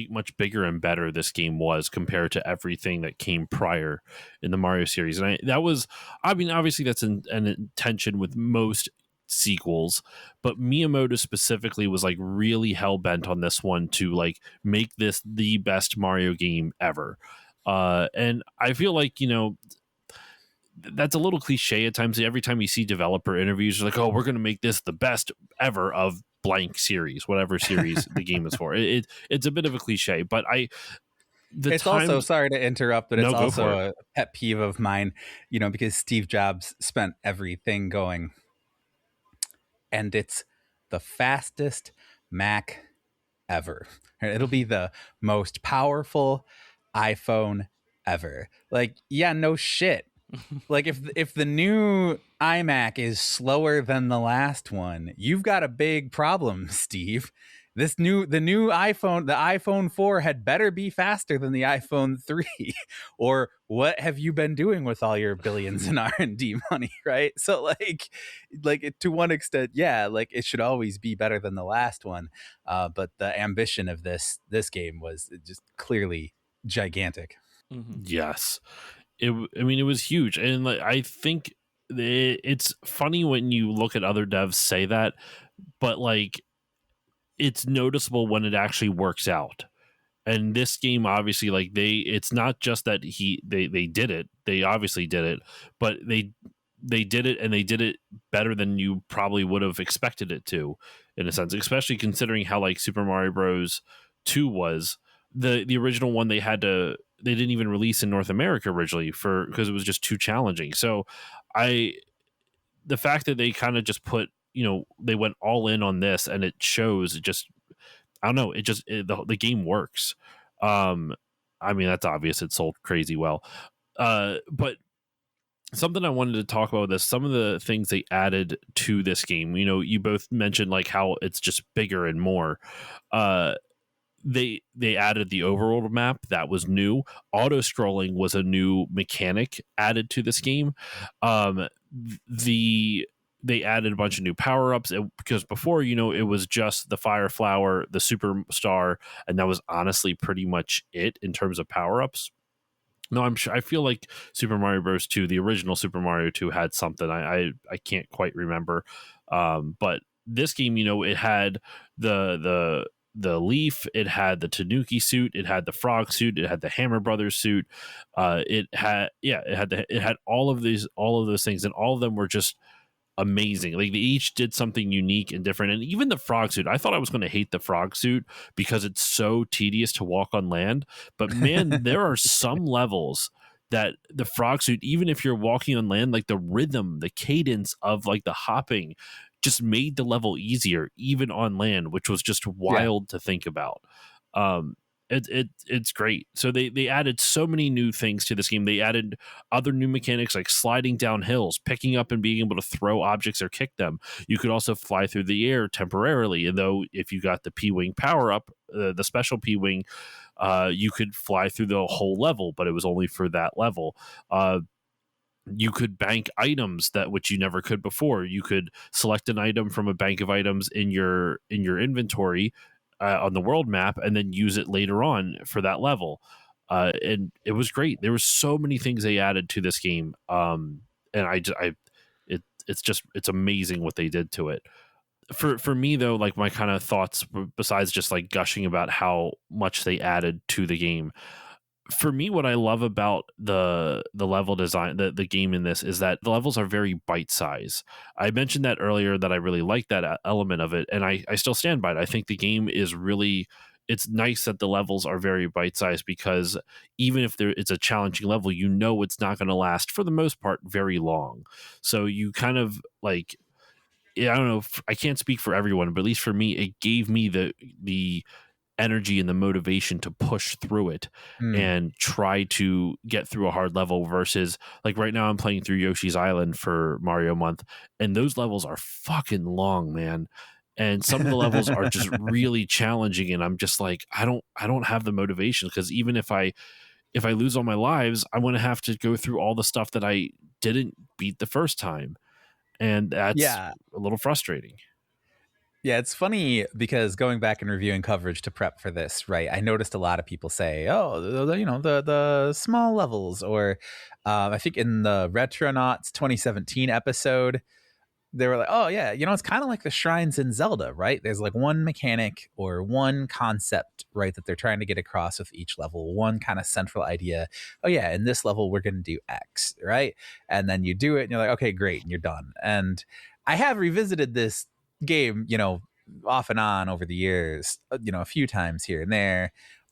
much bigger and better this game was compared to everything that came prior in the Mario series, and obviously that's an intention with most sequels, but Miyamoto specifically was like really hell-bent on this one to like make this the best Mario game ever, and I feel like that's a little cliche at times. Every time you see developer interviews, they're like, oh, we're going to make this the best ever of blank series, whatever series the game is for. It's a bit of a cliche, but also, sorry to interrupt, but it's also a pet peeve of mine, because Steve Jobs spent everything going, and it's the fastest Mac ever. It'll be the most powerful iPhone ever. Like, yeah, no shit. Like if the new iMac is slower than the last one, you've got a big problem, Steve. The new iPhone, the iPhone 4 had better be faster than the iPhone 3. Or what have you been doing with all your billions in R&D money, right? So like to one extent, yeah, like it should always be better than the last one. But the ambition of this game was just clearly gigantic. Mm-hmm. Yes. It was huge, and like I think it's funny when you look at other devs say that, but like it's noticeable when it actually works out. And this game, obviously, like it's not just that they did it. They obviously did it, but they did it, and they did it better than you probably would have expected it to, in a sense, especially considering how like Super Mario Bros. 2 was. The original one, they didn't even release in North America originally because it was just too challenging. So the fact that they kind of just put, they went all in on this, and it shows. It just, I don't know, the game works. I mean, that's obvious. It sold crazy well. But something I wanted to talk about with this, some of the things they added to this game, you both mentioned like how it's just bigger and more. They added the overworld map. That was new. Auto scrolling was a new mechanic added to this game. They added a bunch of new power-ups because before, it was just the Fire Flower, the Superstar, and that was honestly pretty much it in terms of power-ups. No, I'm sure. I feel like Super Mario Bros. 2, the original Super Mario 2, had something. I can't quite remember. But this game, it had the leaf, it had the Tanuki suit, it had the frog suit, it had the Hammer Brothers suit. It had all of those things, and all of them were just amazing. Like they each did something unique and different. And even the frog suit, I thought I was going to hate the frog suit because it's so tedious to walk on land. But man, there are some levels that the frog suit, even if you're walking on land, like the rhythm, the cadence of like the hopping just made the level easier, even on land, which was just wild to think about. It's great. So they added so many new things to this game. They added other new mechanics like sliding down hills, picking up and being able to throw objects or kick them. You could also fly through the air temporarily, and though if you got the P-Wing power up, the special P-Wing, you could fly through the whole level, but it was only for that level. You could bank items which you never could before. You could select an item from a bank of items in your inventory on the world map, and then use it later on for that level. And it was great. There were so many things they added to this game. And it's amazing what they did to it. For me though, like my kind of thoughts, besides just like gushing about how much they added to the game, for me, what I love about the level design, the game in this, is that the levels are very bite size. I mentioned that earlier, that I really like that element of it, and I still stand by it. I think the game is really, it's nice that the levels are very bite sized, because even if it's a challenging level, it's not going to last for the most part very long. So you kind of like, I don't know, I can't speak for everyone, but at least for me, it gave me the energy and the motivation to push through it and try to get through a hard level, versus like right now I'm playing through Yoshi's Island for Mario Month, and those levels are fucking long, man. And some of the levels are just really challenging, and I'm just like, I don't have the motivation, because even if I lose all my lives, I want to have to go through all the stuff that I didn't beat the first time, and that's a little frustrating. Yeah, it's funny because going back and reviewing coverage to prep for this, right? I noticed a lot of people say, "Oh, the small levels," or I think in the Retronauts 2017 episode, they were like, "Oh yeah, it's kind of like the shrines in Zelda, right? There's like one mechanic or one concept, right, that they're trying to get across with each level, one kind of central idea. Oh yeah, in this level we're going to do X, right? And then you do it, and you're like, okay, great, and you're done." And I have revisited this game, off and on over the years, a few times here and there,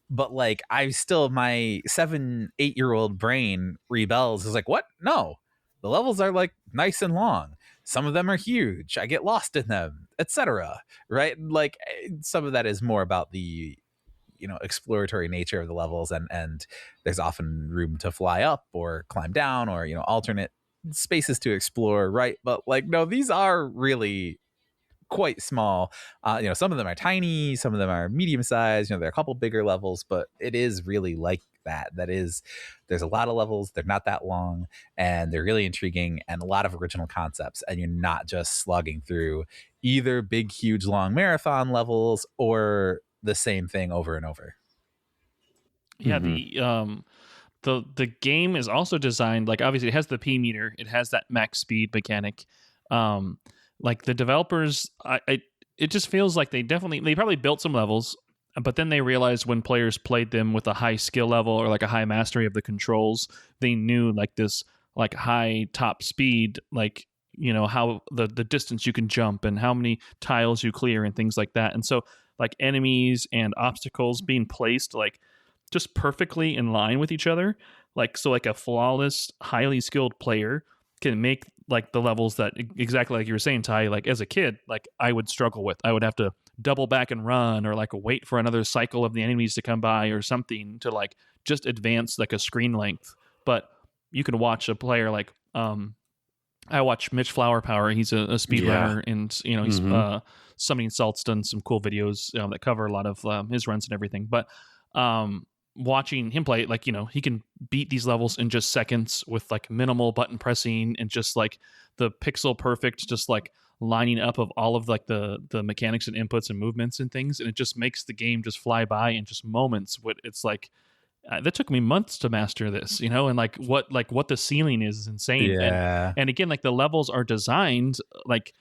but like my 7-8-year-old brain rebels. Is like, what? No, the levels are like nice and long. Some of them are huge. I get lost in them, etc. Right? Like some of that is more about the exploratory nature of the levels, and there's often room to fly up or climb down, or alternate spaces to explore, right? But like, no, these are really quite small. Some of them are tiny, some of them are medium sized, there are a couple bigger levels, but it is really like there's a lot of levels, they're not that long, and they're really intriguing, and a lot of original concepts, and you're not just slugging through either big huge long marathon levels or the same thing over and over. Yeah, the game is also designed, like, obviously it has the P meter, it has that max speed mechanic. Like the developers, it just feels like they probably built some levels But then they realized when players played them with a high skill level or like a high mastery of the controls, they knew like this like high top speed, like, you know, how the distance you can jump and how many tiles you clear and things like that. And so like enemies and obstacles being placed like just perfectly in line with each other. Like, so like a flawless, highly skilled player can make like the levels that exactly like you were saying, Ty, like as a kid, like I would struggle with. I would have to double back and run or like wait for another cycle of the enemies to come by or something to like just advance like a screen length. But you can watch a player like I watch Mitch Flower Power. He's a speedrunner, and you know he's Summoning Salt's done some cool videos that cover a lot of his runs and everything. But watching him play, like, you know, he can beat these levels in just seconds with like minimal button pressing and just like the pixel perfect, just like lining up of all of like the mechanics and inputs and movements and things, and it just makes the game just fly by in just moments. What it's like. That took me months to master this, you know, and like what the ceiling is insane. Yeah. And again, like the levels are designed, like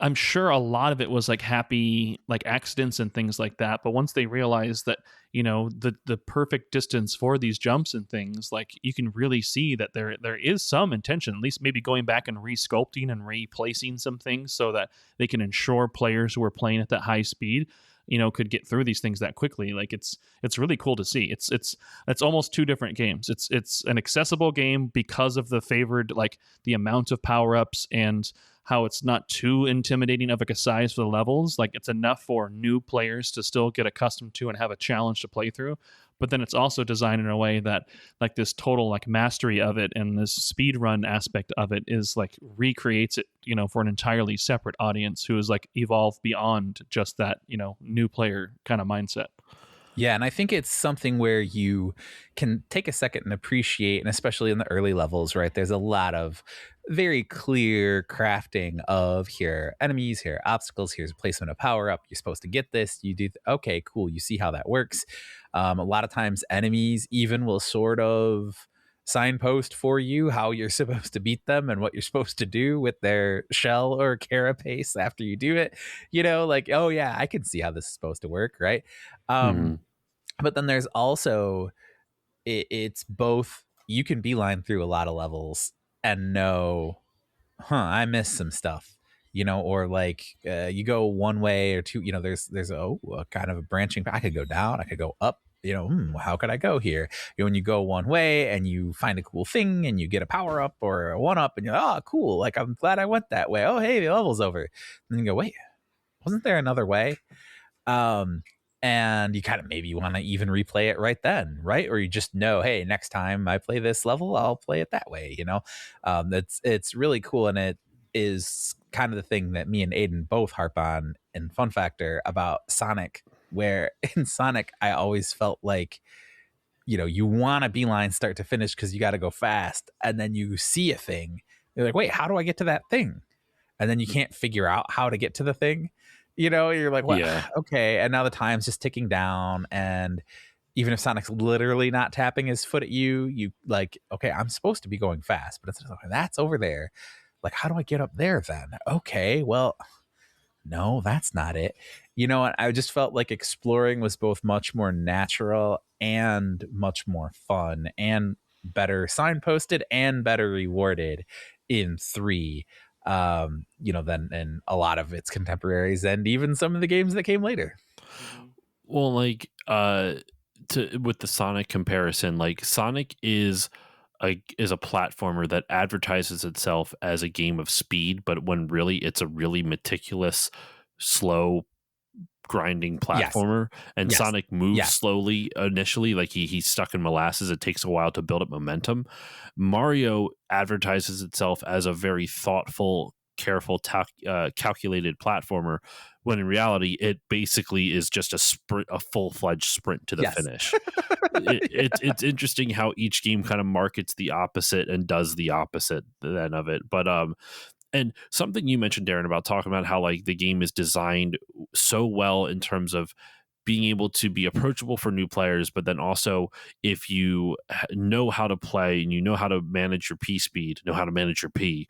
I'm sure a lot of it was like happy, like accidents and things like that. But once they realized that, you know, the perfect distance for these jumps and things, like you can really see that there is some intention, at least maybe going back and resculpting and replacing some things so that they can ensure players who are playing at that high speed, you know, could get through these things that quickly. Like it's really cool to see. It's almost two different games. It's an accessible game because of the favored, like the amount of power-ups and how it's not too intimidating of like a size for the levels. Like it's enough for new players to still get accustomed to and have a challenge to play through. But then it's also designed in a way that like this total like mastery of it and this speed run aspect of it is like recreates it, you know, for an entirely separate audience who is like evolved beyond just that, you know, new player kind of mindset. Yeah, and I think it's something where you can take a second and appreciate, and especially in the early levels, right? There's a lot of very clear crafting of here enemies, here obstacles, here's a placement of power up. You're supposed to get this. You do. Okay, cool. You see how that works. A lot of times enemies even will sort of signpost for you how you're supposed to beat them and what you're supposed to do with their shell or carapace after you do it. You know, like, oh yeah, I can see how this is supposed to work, right? But then there's also it's both, you can beeline through a lot of levels and know, I missed some stuff, you know, or like you go one way or two, you know, there's a kind of a branching, I could go down, I could go up, you know, how could I go here? You know, when you go one way and you find a cool thing and you get a power up or a one up and you're, oh cool, like I'm glad I went that way. Oh hey, the level's over. And then you go, wait, wasn't there another way? And you kind of maybe want to even replay it right then, right? Or you just know, hey, next time I play this level, I'll play it that way, you know? It's really cool, and it is kind of the thing that me and Aiden both harp on in FunFactor about Sonic, where in Sonic, I always felt like, you know, you want to beeline start to finish because you got to go fast, and then you see a thing. You're like, wait, how do I get to that thing? And then you can't figure out how to get to the thing. You know, you're like, what? Yeah. Okay. And now the time's just ticking down. And even if Sonic's literally not tapping his foot at you, you like, okay, I'm supposed to be going fast, but it's like, that's over there. Like, how do I get up there then? Okay, well, no, that's not it. You know, I just felt like exploring was both much more natural and much more fun and better signposted and better rewarded in 3. You know, than in a lot of its contemporaries and even some of the games that came later. Well, like with the Sonic comparison, like Sonic is a platformer that advertises itself as a game of speed, but when really it's a really meticulous, slow, grinding platformer. Yes. And yes. Sonic moves slowly initially, like he's stuck in molasses. It takes a while to build up momentum. Mario advertises itself as a very thoughtful, careful, calculated platformer, when in reality it basically is just a sprint, a full-fledged sprint to the finish. It's interesting how each game kind of markets the opposite and does the opposite then of it. But and something you mentioned, Darren, about talking about how like the game is designed so well in terms of being able to be approachable for new players, but then also if you know how to play and you know how to manage your P speed, know how to manage your P,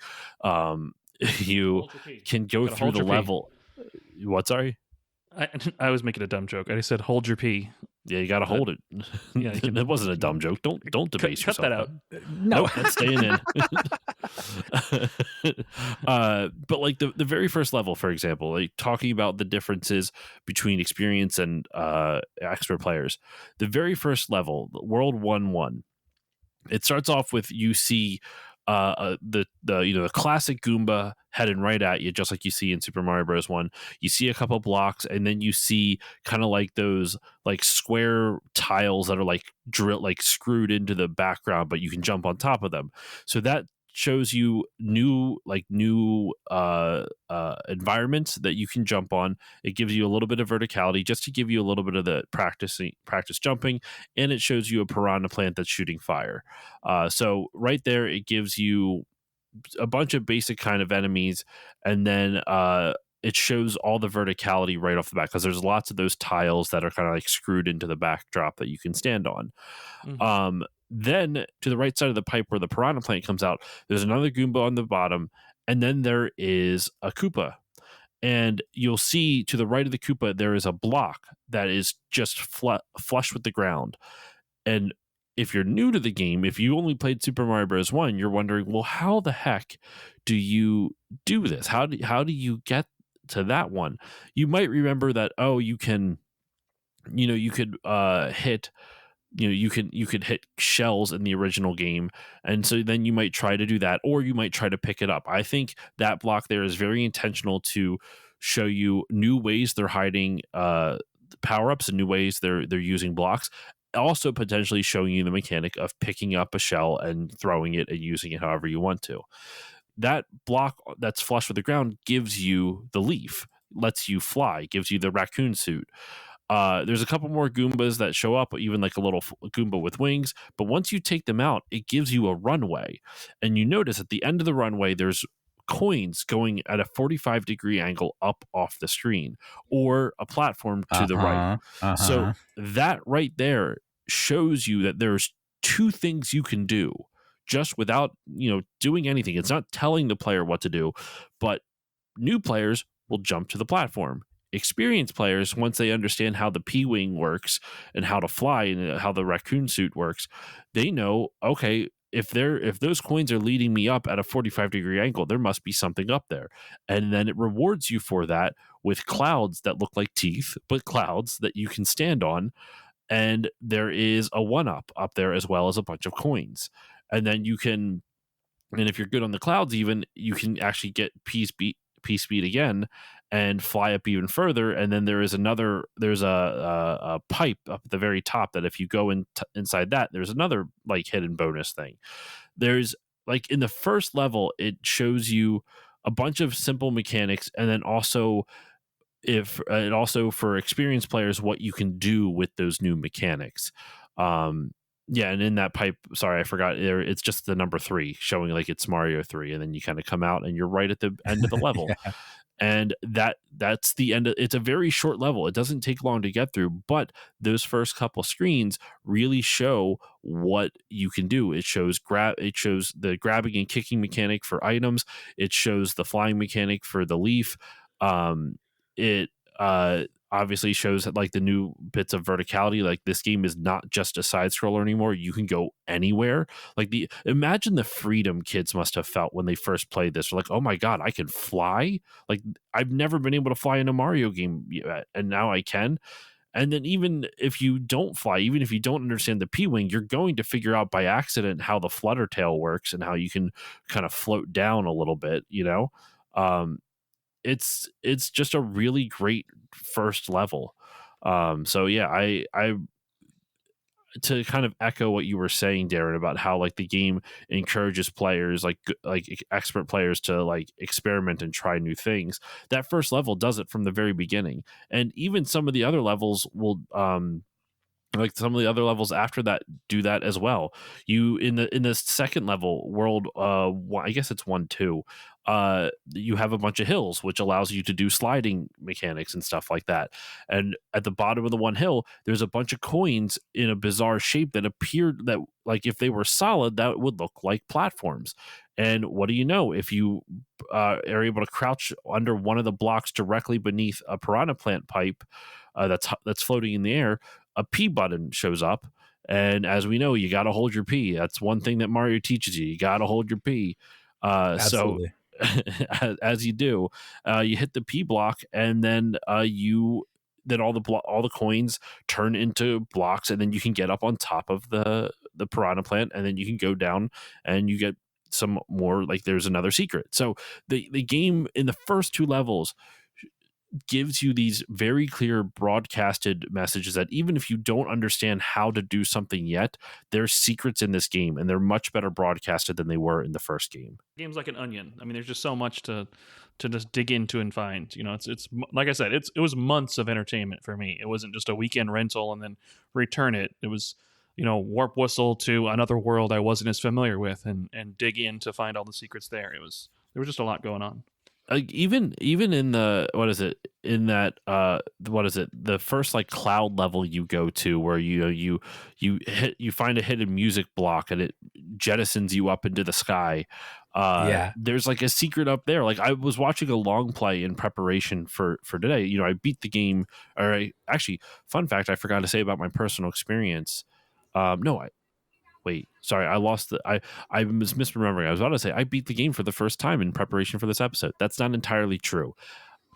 you can go through the level. What, sorry? I was making a dumb joke. I said, hold your pee. Yeah, you got to hold it. Yeah, That wasn't a dumb joke. Don't debase cut yourself. that out. No. Nope, that's staying in. But like the very first level, for example, like talking about the differences between experienced and expert players. The very first level, World 1-1, it starts off with you see the the classic Goomba heading right at you, just like you see in Super Mario Bros. 1. You see a couple blocks, and then you see kind of like those like square tiles that are like like screwed into the background, but you can jump on top of them. So that shows you new environments that you can jump on. It gives you a little bit of verticality just to give you a little bit of the practice jumping, and it shows you a piranha plant that's shooting fire. So right there, it gives you a bunch of basic kind of enemies, and then it shows all the verticality right off the bat because there's lots of those tiles that are kind of like screwed into the backdrop that you can stand on. Mhm. Then to the right side of the pipe where the piranha plant comes out, there's another Goomba on the bottom, and then there is a Koopa. And you'll see to the right of the Koopa, there is a block that is just flush with the ground. And if you're new to the game, if you only played Super Mario Bros. 1, you're wondering, well, how the heck do you do this? How do you get to that one? You might remember that, oh, you can, you could hit you could hit shells in the original game, and so then you might try to do that, or you might try to pick it up. I think that block there is very intentional to show you new ways they're hiding power-ups and new ways they're using blocks, also potentially showing you the mechanic of picking up a shell and throwing it and using it however you want to. That block that's flush with the ground gives you the leaf, lets you fly, gives you the raccoon suit. There's a couple more Goombas that show up, even like a little Goomba with wings. But once you take them out, it gives you a runway. And you notice at the end of the runway, there's coins going at a 45-degree angle up off the screen, or a platform to the right. So that right there shows you that there's two things you can do just without doing anything. It's not telling the player what to do, but new players will jump to the platform. Experienced players, once they understand how the P-wing works and how to fly and how the raccoon suit works, they know, okay, if those coins are leading me up at a 45-degree angle, there must be something up there. And then it rewards you for that with clouds that look like teeth, but clouds that you can stand on. And there is a one-up up there as well as a bunch of coins. And then and if you're good on the clouds, even you can actually get P speed again and fly up even further. And then there's a pipe up at the very top that if you go inside that, there's another like hidden bonus thing. There's like in the first level, it shows you a bunch of simple mechanics, and then also for experienced players what you can do with those new mechanics. Yeah, and in that pipe, sorry, I forgot. It's just the number 3 showing like it's Mario 3, and then you kind of come out and you're right at the end of the level. Yeah. And that's the end. It's a very short level. It doesn't take long to get through, but those first couple screens really show what you can do. It shows the grabbing and kicking mechanic for items. It shows the flying mechanic for the leaf. It obviously shows that like the new bits of verticality. Like this game is not just a side scroller anymore. You can go anywhere. Like imagine the freedom kids must have felt when they first played this. They're like, oh my god, I can fly. Like I've never been able to fly in a Mario game yet, and now I can. And then even if you don't fly, even if you don't understand the P-wing, you're going to figure out by accident how the flutter tail works and how you can kind of float down a little bit, it's just a really great first level. So yeah, I to kind of echo what you were saying, Darren, about how like the game encourages players like expert players to like experiment and try new things. That first level does it from the very beginning, and even some of the other levels will Like some of the other levels after that do that as well. You in the second level world, I guess it's 1-2. You have a bunch of hills, which allows you to do sliding mechanics and stuff like that. And at the bottom of the one hill, there's a bunch of coins in a bizarre shape that appeared that, like, if they were solid, that would look like platforms. And what do you know? If you are able to crouch under one of the blocks directly beneath a piranha plant pipe that's floating in the air, a P button shows up. And as we know, you got to hold your P. That's one thing that Mario teaches you. You got to hold your P. Absolutely. So as you do, you hit the P block, and then all the coins turn into blocks, and then you can get up on top of the piranha plant, and then you can go down and you get some more, like there's another secret. So the game in the first two levels gives you these very clear broadcasted messages that even if you don't understand how to do something yet, there's secrets in this game, and they're much better broadcasted than they were in the first game. Game's like an onion. I mean, there's just so much to just dig into and find. You know, it's like I said, it was months of entertainment for me. It wasn't just a weekend rental and then return it. It was, you know, warp whistle to another world I wasn't as familiar with, and dig in to find all the secrets there. There was just a lot going on. Even in the the first like cloud level you go to, where you find a hidden music block and it jettisons you up into the sky. There's like a secret up there. Like, I was watching a long play in preparation for today. You know, I beat the game. Actually, fun fact, I forgot to say about my personal experience. Wait, sorry, I lost I was misremembering. I was about to say I beat the game for the first time in preparation for this episode. That's not entirely true.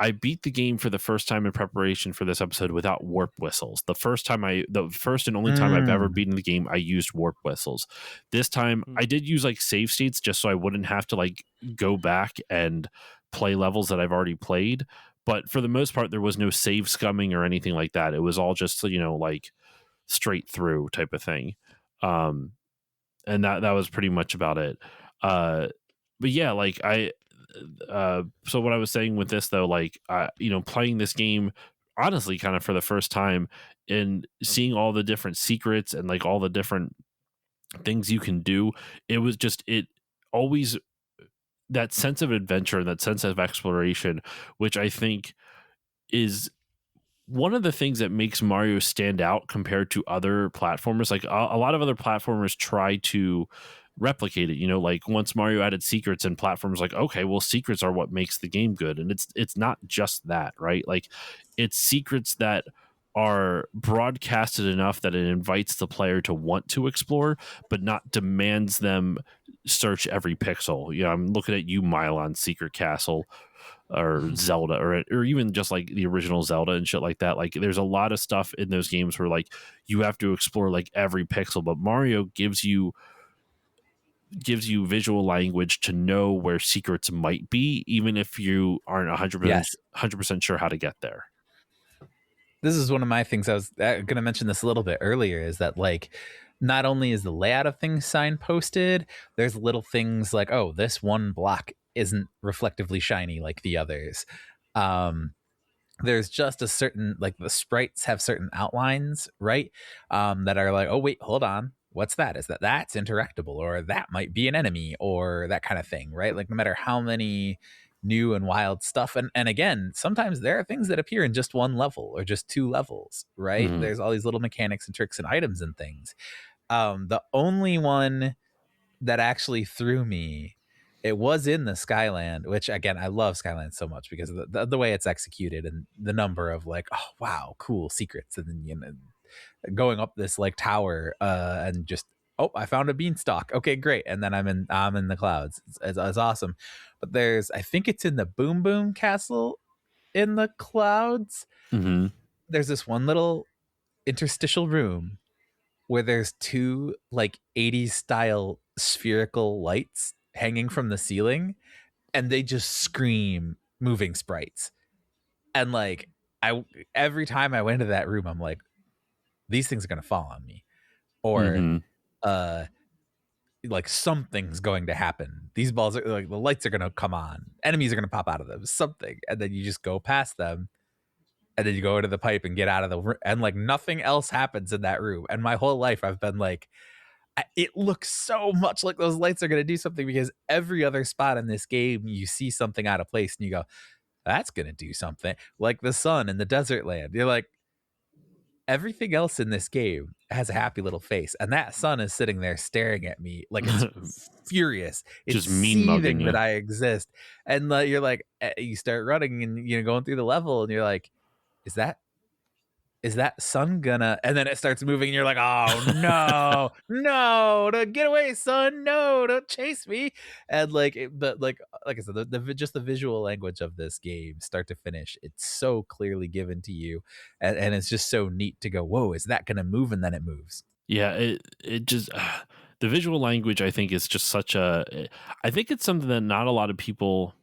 I beat the game for the first time in preparation for this episode without warp whistles. The first and only time I've ever beaten the game, I used warp whistles. This time I did use like save states just so I wouldn't have to like go back and play levels that I've already played. But for the most part, there was no save scumming or anything like that. It was all just, you know, like straight through type of thing. And that was pretty much about it. But yeah, like so what I was saying with this though, like, you know, playing this game honestly kind of for the first time and seeing all the different secrets and like all the different things you can do, it was just, it always, that sense of adventure, that sense of exploration, which I think is one of the things that makes Mario stand out compared to other platformers. Like a lot of other platformers try to replicate it, you know, like once Mario added secrets, and platforms like, okay, well, secrets are what makes the game good. And it's not just that, right? Like, it's secrets that are broadcasted enough that it invites the player to want to explore, but not demands them search every pixel. You know, I'm looking at you, Mylon Secret Castle, or Zelda, or even just like the original Zelda and shit like that. Like, there's a lot of stuff in those games where like you have to explore like every pixel, but Mario gives you visual language to know where secrets might be, even if you aren't 100% sure how to get there. This is one of my things. I was going to mention this a little bit earlier, is that like, not only is the layout of things signposted, there's little things like, oh, this one block isn't reflectively shiny like the others. There's just a certain, like, the sprites have certain outlines, right? That are like, oh, wait, hold on. What's that? Is that's interactable, or that might be an enemy, or that kind of thing, right? Like, no matter how many new and wild stuff. And again, sometimes there are things that appear in just one level or just two levels, right? Mm-hmm. There's all these little mechanics and tricks and items and things. The only one that actually threw me, it was in the Skyland, which again, I love Skyland so much because of the way it's executed and the number of like, oh wow, cool secrets, and then, you know, going up this like tower and just, oh, I found a beanstalk. Okay, great. And then I'm in the clouds. It's awesome. But I think it's in the Boom Boom Castle in the clouds. Mm-hmm. There's this one little interstitial room where there's two like 80s style spherical lights hanging from the ceiling, and they just scream moving sprites. And like, every time I went to that room, I'm like, these things are going to fall on me, or like something's going to happen. These balls are like, the lights are going to come on, enemies are going to pop out of them, something. And then you just go past them and then you go into the pipe and get out of the room, and like nothing else happens in that room. And my whole life I've been like, it looks so much like those lights are going to do something, because every other spot in this game you see something out of place and you go, that's going to do something, like the sun in the desert land. You're like, everything else in this game has a happy little face, and that sun is sitting there staring at me like it's furious. It's Just mean mugging seething you. that I exist. And you're like, you start running and going through the level, and you're like, is that sun gonna, and then it starts moving and you're like, oh no, no, get away, sun, no, don't chase me. And like I said, just the visual language of this game, start to finish, it's so clearly given to you, and it's just so neat to go, whoa, is that gonna move? And then it moves. Yeah, it just the visual language, I think, is just such a. I think it's something that not a lot of people.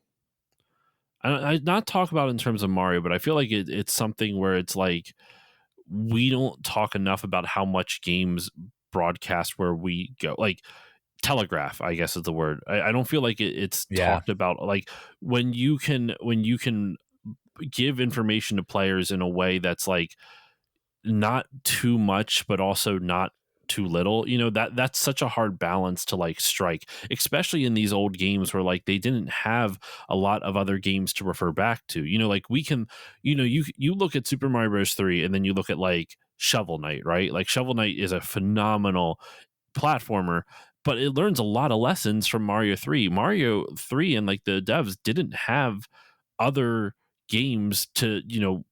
I not talk about in terms of Mario, but I feel like it's something where it's like we don't talk enough about how much games broadcast where we go, like telegraph, I guess is the word. I don't feel like it's talked about, like when you can give information to players in a way that's like not too much but also not too little. That's such a hard balance to like strike, especially in these old games where like they didn't have a lot of other games to refer back to. Like we can, you look at Super Mario Bros. 3 and then you look at like Shovel Knight, right? Like Shovel Knight is a phenomenal platformer, but it learns a lot of lessons from Mario 3. Mario 3 and like the devs didn't have other games to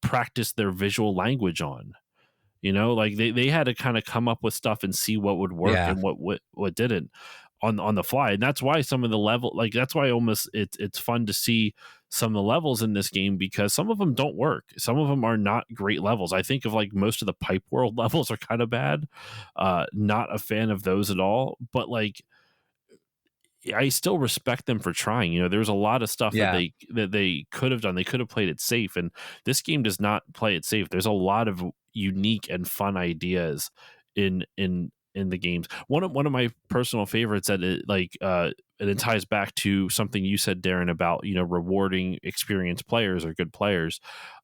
practice their visual language on. Like they had to kind of come up with stuff and see what would work and what didn't on the fly. And that's why some of the level, like that's why almost it's fun to see some of the levels in this game, because some of them don't work. Some of them are not great levels. I think of like most of the Pipe World levels are kind of bad. Not a fan of those at all, but like I still respect them for trying. There's a lot of stuff that they could have done. They could have played it safe, and this game does not play it safe. There's a lot of unique and fun ideas in the games. One of my personal favorites that and it ties back to something you said, Darren, about rewarding experienced players or good players.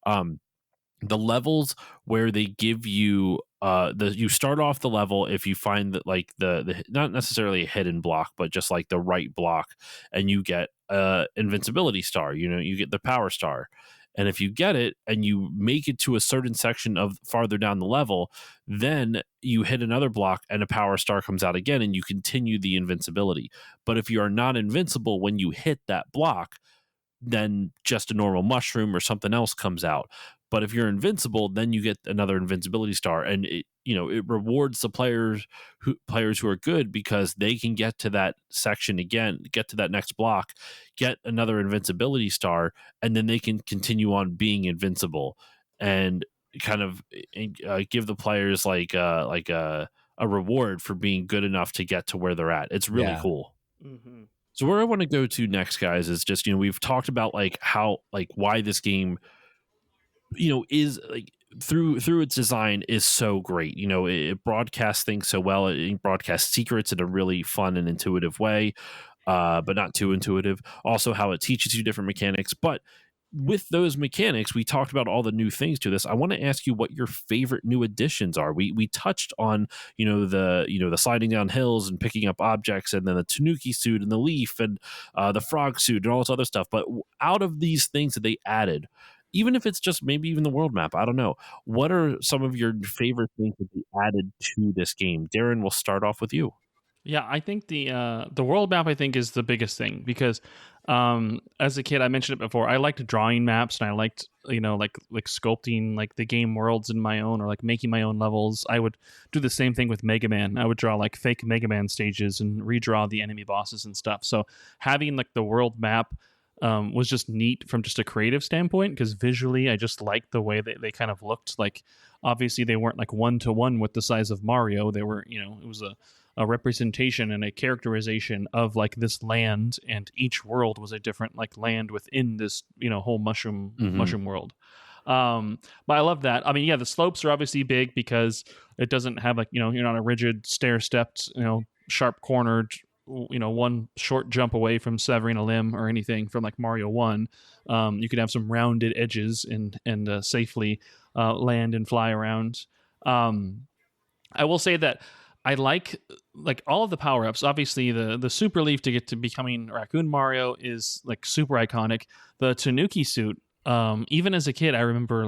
The levels where they give you you start off the level if you find that like the not necessarily a hidden block, but just like the right block, and you get invincibility star, you get the power star. And if you get it and you make it to a certain section of farther down the level, then you hit another block and a power star comes out again, and you continue the invincibility. But if you are not invincible when you hit that block, then just a normal mushroom or something else comes out. But if you're invincible, then you get another invincibility star, and it rewards the players who are good, because they can get to that section again, get to that next block, get another invincibility star, and then they can continue on being invincible, and kind of give the players like a reward for being good enough to get to where they're at. It's really cool. Mm-hmm. So where I want to go to next, guys, is just we've talked about like how, like why this game is like through its design is so great. It broadcasts things so well. It broadcasts secrets in a really fun and intuitive way, but not too intuitive. Also, how it teaches you different mechanics. But with those mechanics, we talked about all the new things to this. I want to ask you what your favorite new additions are. We touched on the sliding down hills and picking up objects, and then the Tanuki suit and the leaf and the frog suit and all this other stuff. But out of these things that they added, even if it's just maybe even the world map, I don't know, what are some of your favorite things that they added to this game? Darren, we'll start off with you. Yeah, I think the world map, I think, is the biggest thing, because as a kid, I mentioned it before, I liked drawing maps, and I liked like sculpting like the game worlds in my own, or like making my own levels. I would do the same thing with Mega Man. I would draw like fake Mega Man stages and redraw the enemy bosses and stuff. So having like the world map was just neat from just a creative standpoint, because visually I just liked the way they kind of looked. Like obviously they weren't like 1-to-1 with the size of Mario. They were, it was a representation and a characterization of like this land, and each world was a different like land within this whole mushroom world. But I love that. I mean, yeah, the slopes are obviously big, because it doesn't have like you're not a rigid stair stepped sharp cornered one short jump away from severing a limb or anything from like Mario 1. You could have some rounded edges and safely land and fly around. I will say that I like all of the power-ups. Obviously, the super leaf to get to becoming Raccoon Mario is like super iconic. The Tanuki suit, even as a kid, I remember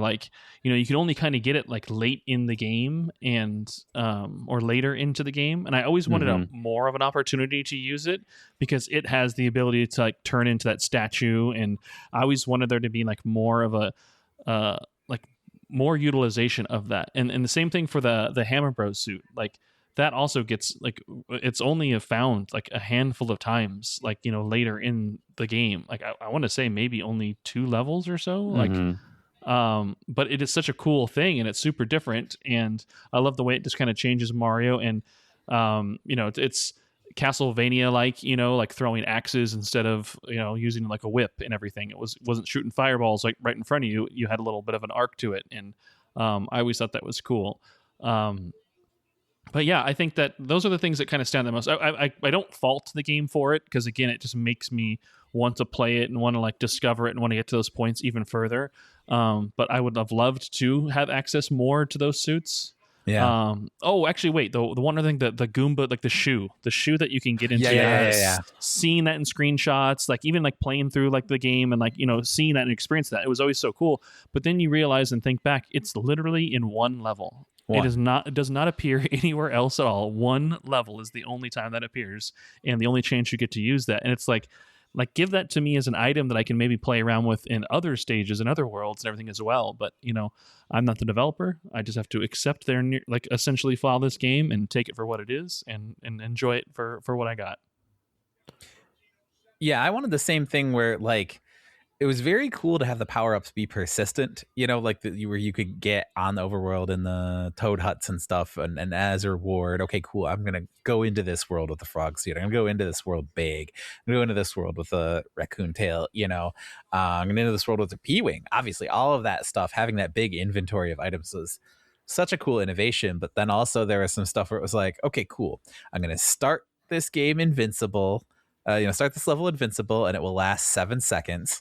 you could only kind of get it like late in the game and or later into the game, and I always wanted a more of an opportunity to use it because it has the ability to like turn into that statue, and I always wanted there to be like more of a more utilization of that. And the same thing for the Hammer Bros suit. Like that also gets like it's only found like a handful of times, like later in the game. Like I want to say maybe only 2 levels or so. Like but it is such a cool thing and it's super different, and I love the way it just kind of changes Mario. And it's Castlevania like throwing axes instead of using like a whip and everything. It wasn't shooting fireballs like right in front of you. You had a little bit of an arc to it, and I always thought that was cool. But yeah, I think that those are the things that kind of stand the most. I don't fault the game for it because again, it just makes me want to play it and want to like discover it and want to get to those points even further. But I would have loved to have access more to those suits. Yeah. Oh, actually, wait. The one other thing, the Goomba, like the shoe that you can get into. Yeah. Seeing that in screenshots, like even like playing through like the game and like seeing that and experiencing that, it was always so cool. But then you realize and think back, it's literally in one level. It does not appear anywhere else at all. One level is the only time that appears, and the only chance you get to use that. And it's like give that to me as an item that I can maybe play around with in other stages and other worlds and everything as well. But I'm not the developer. I just have to accept their essentially file this game and take it for what it is and enjoy it for what I got. Yeah, I wanted the same thing where like it was very cool to have the power-ups be persistent, like where you could get on the overworld in the toad huts and stuff, and as a reward, okay, cool, I'm gonna go into this world with the frog suit, I'm gonna go into this world big, I'm gonna go into this world with a raccoon tail, I'm gonna into this world with a P-wing. Obviously, all of that stuff, having that big inventory of items was such a cool innovation. But then also there was some stuff where it was like, okay, cool, I'm gonna start this game invincible, start this level invincible, and it will last 7 seconds.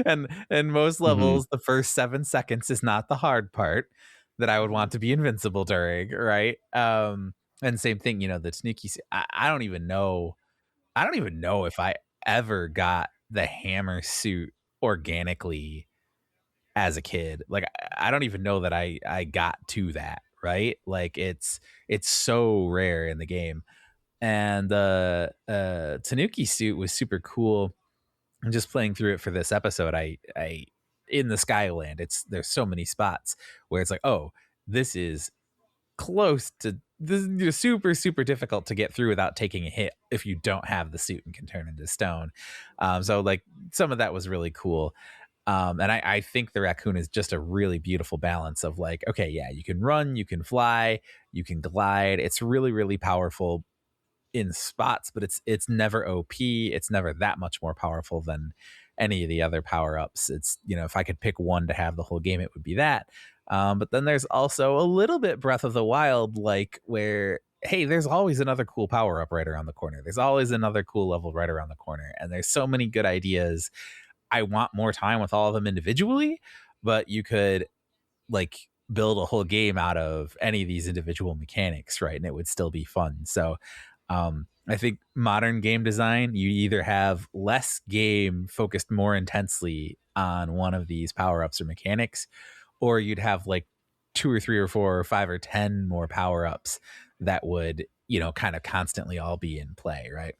And in most levels, the first 7 seconds is not the hard part that I would want to be invincible during, right? And same thing, the Tanuki. I don't even know if I ever got the hammer suit organically as a kid. Like I don't even know that I got to that, right? Like it's so rare in the game. And Tanuki suit was super cool. I'm just playing through it for this episode. I in the Skyland, there's so many spots where it's like, oh, this is close to this is super, super difficult to get through without taking a hit if you don't have the suit and can turn into stone. So like some of that was really cool. And I think the raccoon is just a really beautiful balance of like, okay, yeah, you can run, you can fly, you can glide. It's really, really powerful in spots, but it's never OP. It's never that much more powerful than any of the other power-ups. It's, if I could pick one to have the whole game, it would be that. But then there's also a little bit Breath of the Wild, like where, hey, there's always another cool power-up right around the corner. There's always another cool level right around the corner. And there's so many good ideas. I want more time with all of them individually, but you could like build a whole game out of any of these individual mechanics, right? And it would still be fun. So I think modern game design, you either have less game focused more intensely on one of these power-ups or mechanics, or you'd have like 2 or 3 or 4 or 5 or 10 more power-ups that would, kind of constantly all be in play, right?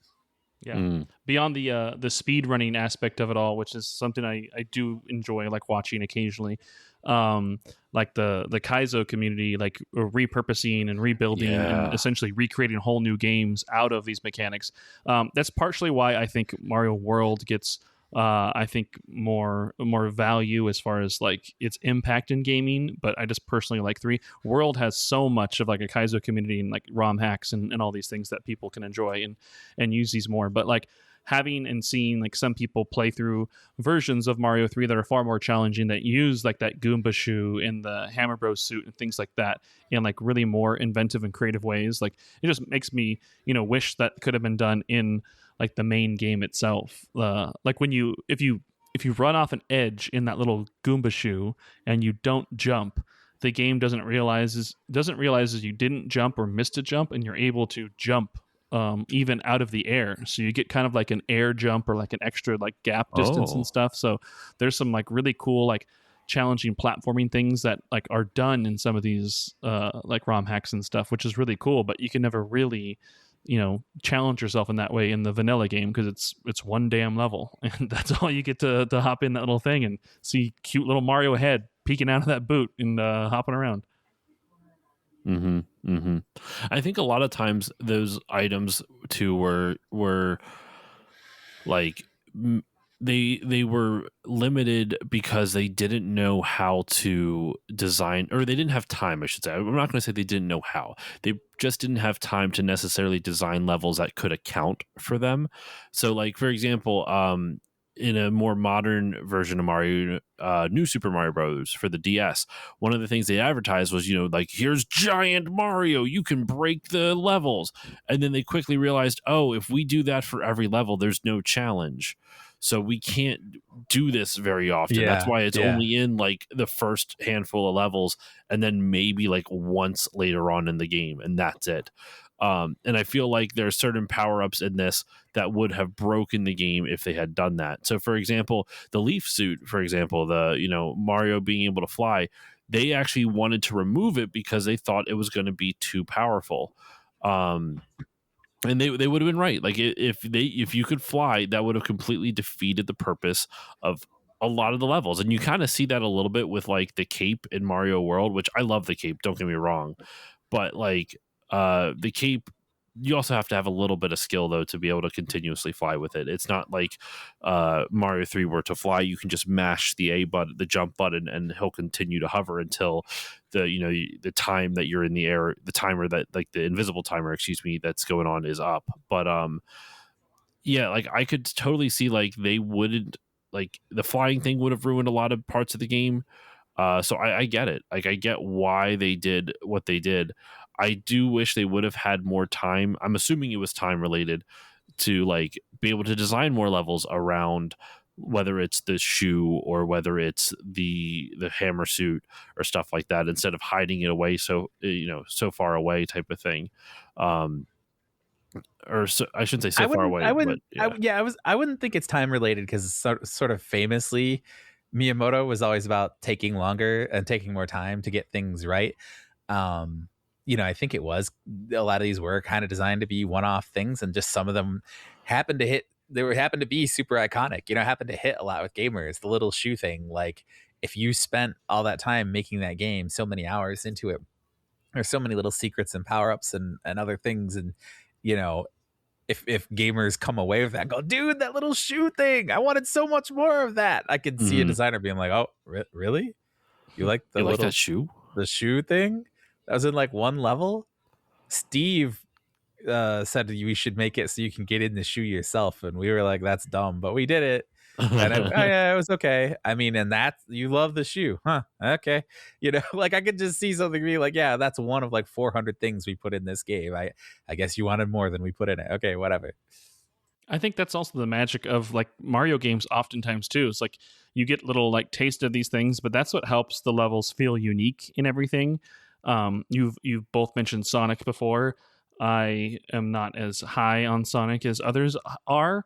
Yeah. Beyond the speed running aspect of it all, which is something I do enjoy, like watching occasionally. Like the Kaizo community, like repurposing and rebuilding and essentially recreating whole new games out of these mechanics. That's partially why I think Mario World gets I think more value as far as like its impact in gaming. But I just personally like 3. World has so much of like a Kaizo community and like ROM hacks and all these things that people can enjoy and use these more. But like having and seeing like some people play through versions of Mario 3 that are far more challenging, that use like that Goomba shoe and the Hammer Bros suit and things like that in like really more inventive and creative ways, like it just makes me, wish that could have been done in like the main game itself. Like when if you run off an edge in that little Goomba shoe and you don't jump, the game doesn't realize you didn't jump or missed a jump, and you're able to jump even out of the air. So you get kind of like an air jump or like an extra like gap distance and stuff. So there's some like really cool like challenging platforming things that like are done in some of these like ROM hacks and stuff, which is really cool. But you can never really challenge yourself in that way in the vanilla game because it's one damn level, and that's all you get to hop in that little thing and see cute little Mario head peeking out of that boot and hopping around. I think a lot of times those items too were like they were limited because they didn't know how to design, or they didn't have time, I should say. I'm not going to say they didn't know how. They just didn't have time to necessarily design levels that could account for them. So like, for example, in a more modern version of Mario, New Super Mario Bros. For the DS, one of the things they advertised was, like, here's giant Mario, you can break the levels. And then they quickly realized, oh, if we do that for every level, there's no challenge. So we can't do this very often. Yeah, that's why it's only in like the first handful of levels, and then maybe like once later on in the game, and that's it. And I feel like there are certain power-ups in this that would have broken the game if they had done that. So, for example, the leaf suit, for example, Mario being able to fly, they actually wanted to remove it because they thought it was going to be too powerful. And they would have been right. Like if you could fly, that would have completely defeated the purpose of a lot of the levels. And you kind of see that a little bit with like the cape in Mario World, which I love the cape, don't get me wrong, but like the cape, you also have to have a little bit of skill though to be able to continuously fly with it. It's not like Mario 3 where to fly you can just mash the the jump button, and he'll continue to hover until the time that you're in the air, the timer that, like, the invisible timer, excuse me, that's going on is up. But yeah, like I could totally see like they wouldn't, like, the flying thing would have ruined a lot of parts of the game. So I get it. Like, I get why they did what they did. I do wish they would have had more time. I'm assuming it was time related to like be able to design more levels around, whether it's the shoe or whether it's the hammer suit or stuff like that, instead of hiding it away so far away type of thing. Or so, I shouldn't say so far away. I wouldn't. But, yeah. I wouldn't think it's time related because sort of famously, Miyamoto was always about taking longer and taking more time to get things right. I think it was, a lot of these were kind of designed to be one-off things, and just some of them happened to be super iconic, happened to hit a lot with gamers. The little shoe thing, like if you spent all that time making that game, so many hours into it, there's so many little secrets and power-ups and other things, and if gamers come away with that and go, dude, that little shoe thing, I wanted so much more of that, I could see a designer being like, oh, really? You like that shoe? The shoe thing that was in like one level? Steve said we should make it so you can get in the shoe yourself, and we were like, that's dumb, but we did it. And yeah, it was okay. I mean, and that, you love the shoe, huh? Okay. Like I could just see something be like, yeah, that's one of like 400 things we put in this game. I guess you wanted more than we put in it. Okay, whatever. I think that's also the magic of like Mario games oftentimes too. It's like you get little like taste of these things, but that's what helps the levels feel unique in everything. You've both mentioned Sonic before. I am not as high on Sonic as others are.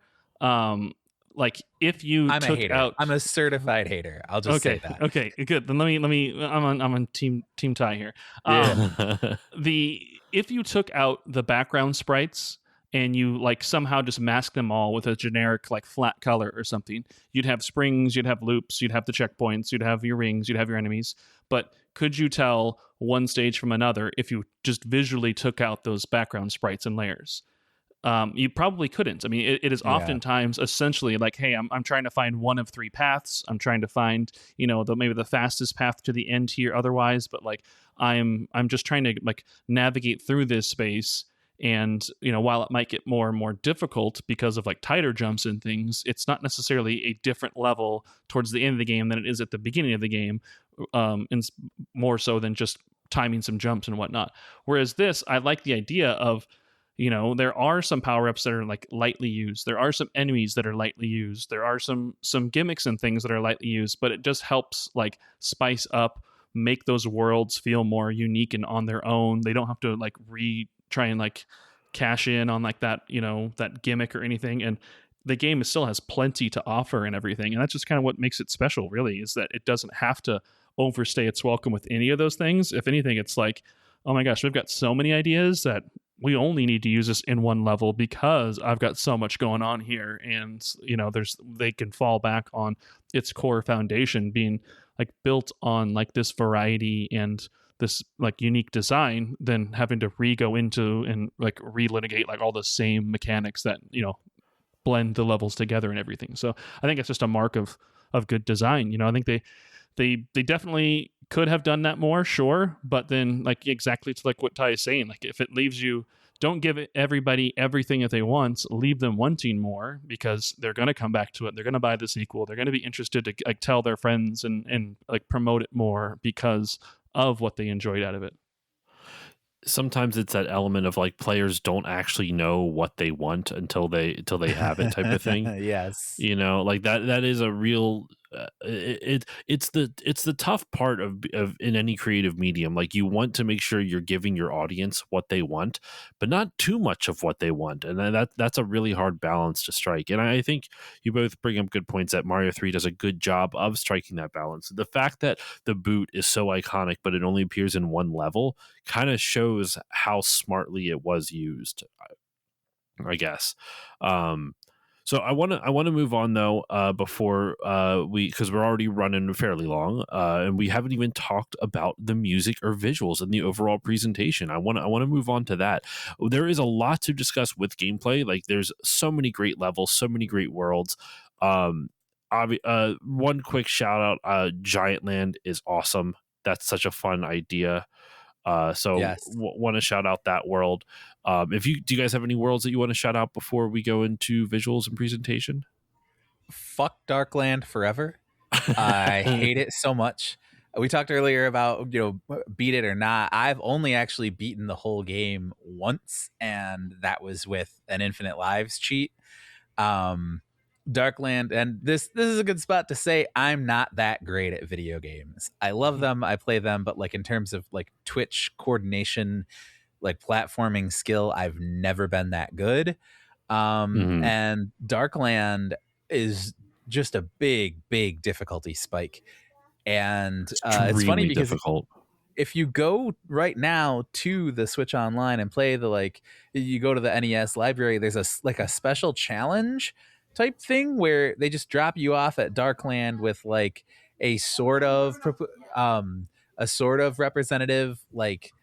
Like if you I'm took a hater. out, I'm a certified hater. I'll just say that. Okay, good. Then let me. I'm on team Ty here. Yeah. If you took out the background sprites and you like somehow just mask them all with a generic like flat color or something, you'd have springs, you'd have loops, you'd have the checkpoints, you'd have your rings, you'd have your enemies. But could you tell one stage from another if you just visually took out those background sprites and layers? you probably couldn't. I mean, it is oftentimes essentially like, hey, I'm trying to find one of three paths. I'm trying to find, maybe the fastest path to the end here otherwise, but like I'm just trying to like navigate through this space. And, while it might get more and more difficult because of like tighter jumps and things, it's not necessarily a different level towards the end of the game than it is at the beginning of the game. And more so than just timing some jumps and whatnot. Whereas this, I like the idea of, there are some power-ups that are like lightly used. There are some enemies that are lightly used. There are some gimmicks and things that are lightly used, but it just helps like spice up, make those worlds feel more unique and on their own. They don't have to like try and like cash in on like that, that gimmick or anything. And the game still has plenty to offer and everything. And that's just kind of what makes it special, really, is that it doesn't have to overstay its welcome with any of those things. If anything, it's like, oh my gosh, we've got so many ideas that we only need to use this in one level because I've got so much going on here. And, they can fall back on its core foundation being like built on like this variety and this like unique design than having to go into and like relitigate like all the same mechanics that, blend the levels together and everything. So I think it's just a mark of good design. I think they definitely could have done that more, sure, but then like exactly to like what Ty is saying, like if it leaves you, don't give everybody everything that they want, leave them wanting more because they're going to come back to it. They're going to buy the sequel. They're going to be interested to like tell their friends and like promote it more because of what they enjoyed out of it. Sometimes it's that element of like players don't actually know what they want until they have it type of thing. Yes. Like that is a real it's the tough part of in any creative medium. Like you want to make sure you're giving your audience what they want, but not too much of what they want. And that's a really hard balance to strike. And I think you both bring up good points that Mario 3 does a good job of striking that balance. The fact that the boot is so iconic, but it only appears in one level kind of shows how smartly it was used, I guess. So I want to move on though before because we're already running fairly long and we haven't even talked about the music or visuals and the overall presentation. I want to move on to that. There is a lot to discuss with gameplay. Like there's so many great levels, so many great worlds. One quick shout out, Giant Land is awesome. That's such a fun idea. Yes. Want to shout out that world. Do you guys have any worlds that you want to shout out before we go into visuals and presentation? Fuck Darkland forever. I hate it so much. We talked earlier about, beat it or not. I've only actually beaten the whole game once, and that was with an infinite lives cheat. Darkland, and this is a good spot to say I'm not that great at video games. I love them, I play them, but like in terms of like Twitch coordination, like platforming skill, I've never been that good. And Darkland is just a big difficulty spike, and it's funny because difficult. If you go right now to the Switch Online and play you go to the NES library, there's a special challenge type thing where they just drop you off at Darkland with like a sort of representative, like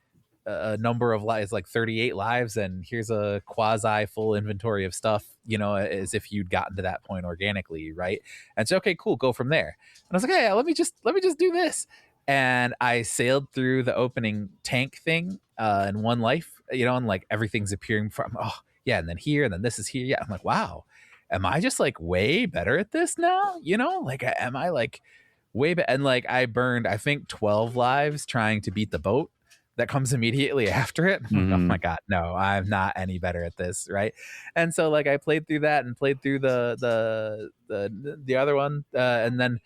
a number of lives, like 38 lives, and here's a quasi full inventory of stuff, as if you'd gotten to that point organically, right? And so, okay, cool, go from there. And I was like, hey, let me just do this. And I sailed through the opening tank thing in one life, and like everything's appearing from, oh yeah, and then here, and then this is here. Yeah, I'm like, wow, am I just like way better at this now? Like, am I like way better? And like I burned, I think 12 lives trying to beat the boat that comes immediately after it. Mm-hmm. Oh my God, no, I'm not any better at this, right? And so like I played through that and played through the other one, and then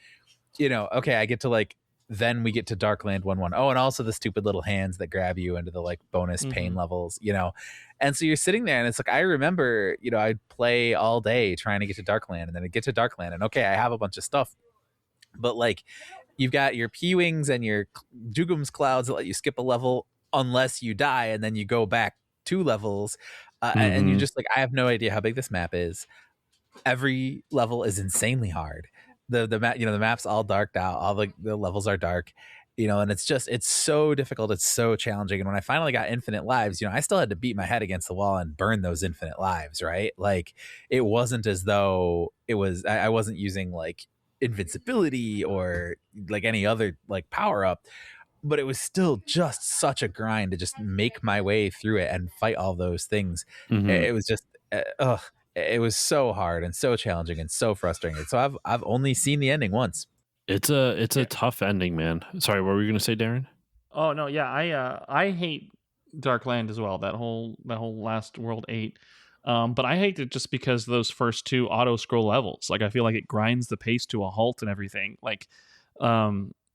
okay, I get to like, then we get to Darkland 1-1. Oh, and also the stupid little hands that grab you into the like bonus pain levels, and so you're sitting there and it's like, I remember, I'd play all day trying to get to Darkland, and then I'd get to Darkland and okay, I have a bunch of stuff, but like you've got your P-Wings and your Dugum's Clouds that let you skip a level unless you die, and then you go back 2 levels, and you're just like, I have no idea how big this map is. Every level is insanely hard. The map, the map's all darked out. All the levels are dark. and it's so difficult. It's so challenging. And when I finally got infinite lives, I still had to beat my head against the wall and burn those infinite lives, right? Like, it wasn't as though I wasn't using like invincibility or like any other like power up, but it was still just such a grind to just make my way through it and fight all those things. Mhm. It was just, it was so hard and so challenging and so frustrating. So I've only seen the ending once. It's a tough ending, man. Sorry, what were you gonna say, Darren? Oh no, yeah, I hate Darkland as well. That whole last World 8. But I hate it just because those first two auto scroll levels. Like, I feel like it grinds the pace to a halt and everything. Like,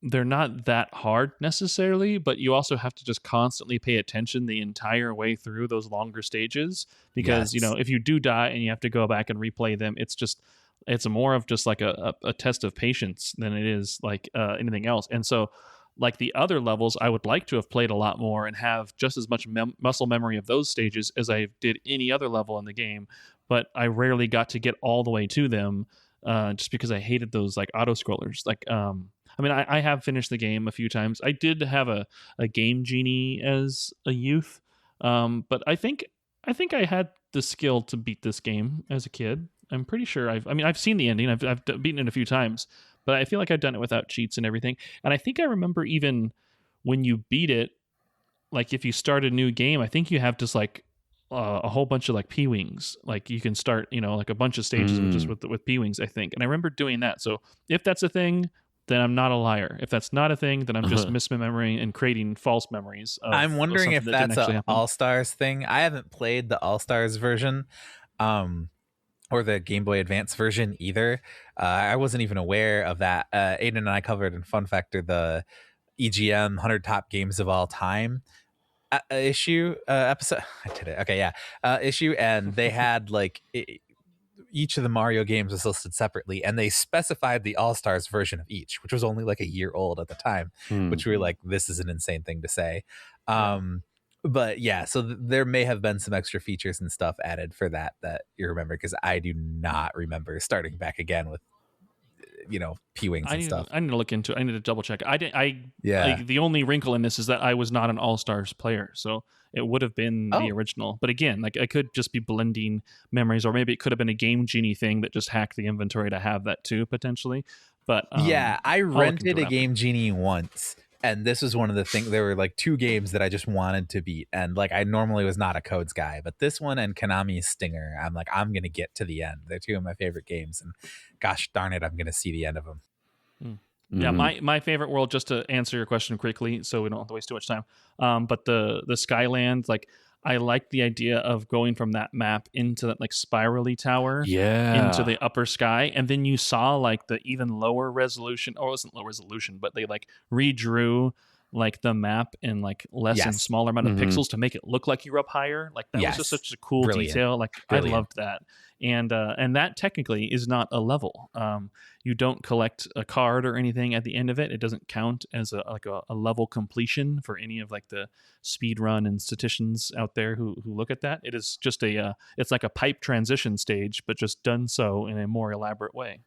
they're not that hard necessarily, but you also have to just constantly pay attention the entire way through those longer stages, because Yes. if you do die and you have to go back and replay them, it's more of just like a test of patience than it is like anything else. And so, like, the other levels, I would like to have played a lot more and have just as much muscle memory of those stages as I did any other level in the game, but I rarely got to get all the way to them, just because I hated those like auto scrollers. Like, I mean, I have finished the game a few times. I did have a game genie as a youth, but I think I had the skill to beat this game as a kid. I'm pretty sure I've seen the ending. I've beaten it a few times, but I feel like I've done it without cheats and everything. And I think I remember even when you beat it, like if you start a new game, I think you have just like a whole bunch of like P-wings. Like, you can start, like a bunch of stages with just with P-wings, I think. And I remember doing that. So if that's a thing, then I'm not a liar. If that's not a thing, then I'm just misremembering and creating false memories. I'm wondering if that that's actually an happen. All-Stars thing. I haven't played the All-Stars version, or the Game Boy Advance version either. I wasn't even aware of that. Aiden and I covered in FunFactor the EGM 100 Top Games of All Time episode. I did it. Okay, yeah. Issue, and they had like each of the Mario games was listed separately, and they specified the All-Stars version of each, which was only like a year old at the time, which we were like, this is an insane thing to say. But yeah, so there may have been some extra features and stuff added for that you remember, because I do not remember starting back again with P-wings and stuff. I need to look into it. I need to double check. Yeah. Like, the only wrinkle in this is that I was not an All-Stars player, so it would have been the original. But again, like, I could just be blending memories, or maybe it could have been a Game Genie thing that just hacked the inventory to have that too, potentially. But yeah, I rented a after. Game Genie once, and this was one of the things. There were like two games that I just wanted to beat, and like, I normally was not a codes guy, but this one and Konami's Stinger, I'm like, I'm gonna get to the end. They're two of my favorite games, and gosh darn it, I'm gonna see the end of them. Yeah, my favorite world, just to answer your question quickly, so we don't have to waste too much time. But the Skyland, like, I like the idea of going from that map into that like spirally tower, into the upper sky, and then you saw like the even lower resolution, or it wasn't low resolution, but they like redrew like the map in like less and smaller amount of pixels to make it look like you're up higher. Like, that was just such a cool detail. Like, brilliant. I loved that. And that technically is not a level. You don't collect a card or anything at the end of it. It doesn't count as a level completion for any of like the speed run and statisticians out there who look at that. It is just it's like a pipe transition stage, but just done so in a more elaborate way.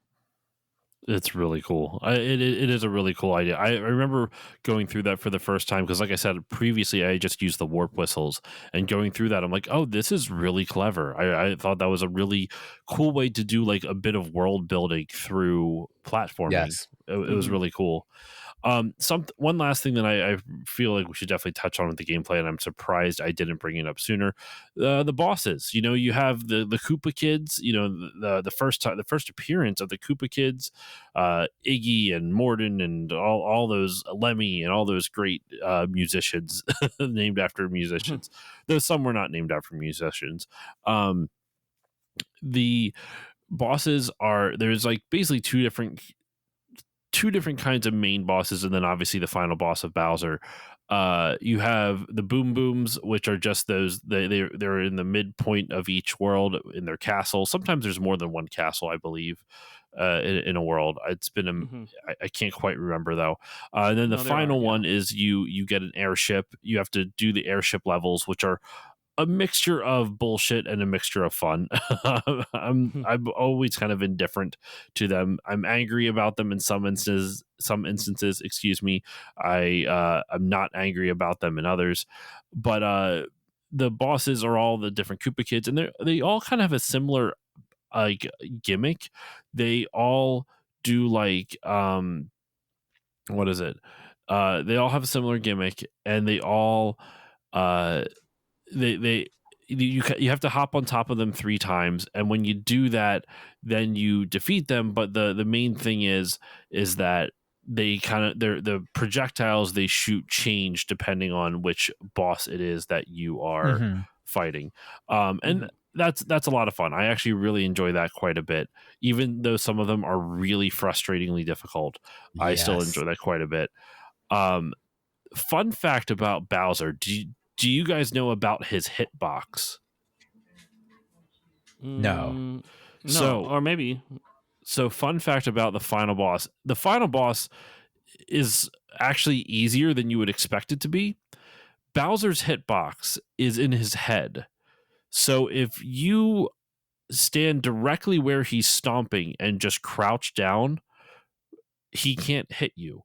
It's really cool. It is a really cool idea. I remember going through that for the first time because, like I said previously, I just used the warp whistles, and going through that, I'm like, oh, this is really clever. I thought that was a really cool way to do like a bit of world building through platforming. Yes. It was really cool. One last thing that I feel like we should definitely touch on with the gameplay, and I'm surprised I didn't bring it up sooner. The bosses, you have the Koopa kids, the first appearance of the Koopa kids, Iggy and Morden and all those, Lemmy and all those great musicians named after musicians. Though some were not named after musicians. The bosses there's like basically two different kinds of main bosses, and then obviously the final boss of Bowser. You have the Boom Booms, which are just those. They're in the midpoint of each world in their castle. Sometimes there's more than one castle, I believe, in a world. It's been I can't quite remember though. And then the final one is you get an airship. You have to do the airship levels, which are a mixture of bullshit and a mixture of fun. I'm always kind of indifferent to them. I'm angry about them in some instances, excuse me. I'm not angry about them in others, but the bosses are all the different Koopa kids, and they all kind of have a similar like gimmick. They all do like what is it? They all have a similar gimmick, and they all they you have to hop on top of them 3 times, and when you do that, then you defeat them. But the main thing is that they kind of the projectiles they shoot change depending on which boss it is that you are fighting, and that's a lot of fun. I actually really enjoy that quite a bit, even though some of them are really frustratingly difficult. I still enjoy that quite a bit. Fun fact about Bowser: do you guys know about his hitbox? No. So, or maybe. So, fun fact about the final boss: the final boss is actually easier than you would expect it to be. Bowser's hitbox is in his head. So if you stand directly where he's stomping and just crouch down, he can't hit you.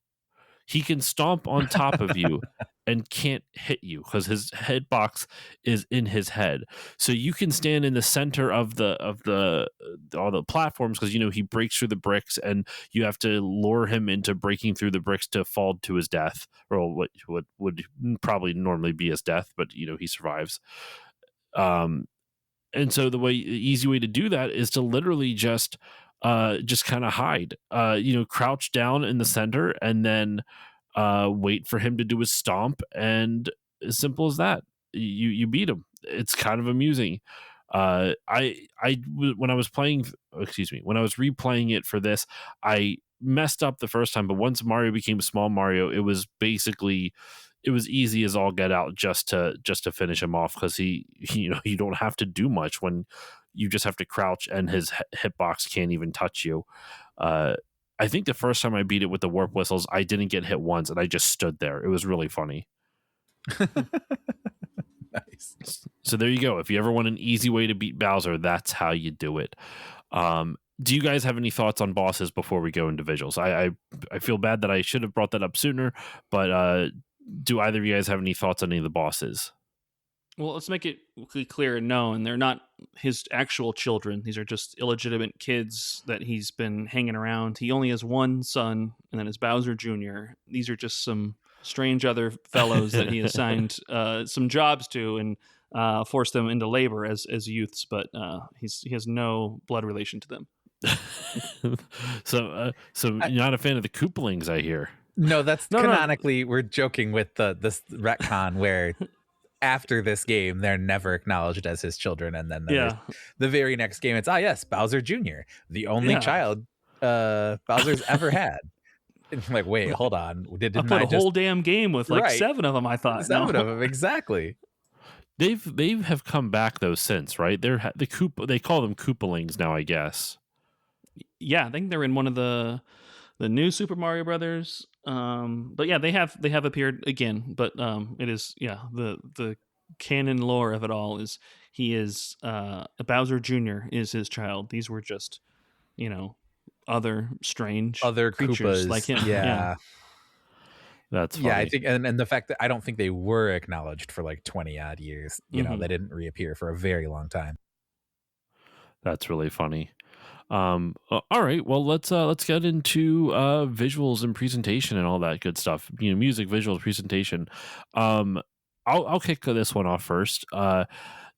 He can stomp on top of you and can't hit you because his hitbox is in his head. So you can stand in the center of all the platforms, because he breaks through the bricks, and you have to lure him into breaking through the bricks to fall to his death, or what would probably normally be his death, but he survives. And so the easy way to do that is to literally just kind of hide, crouch down in the center, and then wait for him to do his stomp, and as simple as that, you beat him. It's kind of amusing. When I was replaying it for this, I messed up the first time, but once Mario became Small Mario, it was easy as all get out just to finish him off, because you don't have to do much when you just have to crouch, and his hitbox can't even touch you. I think the first time I beat it with the warp whistles, I didn't get hit once, and I just stood there. It was really funny. Nice. So there you go. If you ever want an easy way to beat Bowser, that's how you do it. Do you guys have any thoughts on bosses before we go into visuals? I feel bad that I should have brought that up sooner, but do either of you guys have any thoughts on any of the bosses? Well, let's make it clear and known. They're not his actual children. These are just illegitimate kids that he's been hanging around. He only has one son, and that is Bowser Jr. These are just some strange other fellows that he assigned some jobs to, and forced them into labor as youths, but he has no blood relation to them. So you're not a fan of the Koopalings, I hear. No, that's canonically, we're joking with this retcon where after this game, they're never acknowledged as his children. And then the very next game, it's, yes, Bowser Jr., the only child Bowser's ever had. And I'm like, wait, hold on. I put a whole damn game with like 7 of them, I thought. 7 of them, exactly. They have come back though since, right? They call them Koopalings now, I guess. Yeah, I think they're in one of the new Super Mario Brothers. But yeah, they have appeared again. But it is the canon lore of it all is he is Bowser Jr. is his child. These were just other strange creatures Koopas like him. Yeah. That's funny. Yeah, I think, and the fact that I don't think they were acknowledged for like 20 odd years. They didn't reappear for a very long time. That's really funny. All right, well let's get into visuals and presentation and all that good stuff. Music, visuals, presentation. I'll kick this one off first.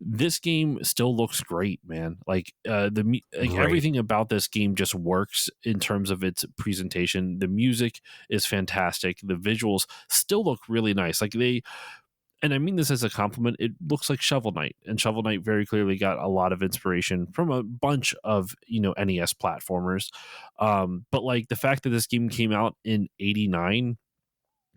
This game still looks great, man. Like everything about this game just works in terms of its presentation. The music is fantastic. The visuals still look really nice. And I mean this as a compliment, it looks like Shovel Knight, and Shovel Knight very clearly got a lot of inspiration from a bunch of NES platformers. But like the fact that this game came out in '89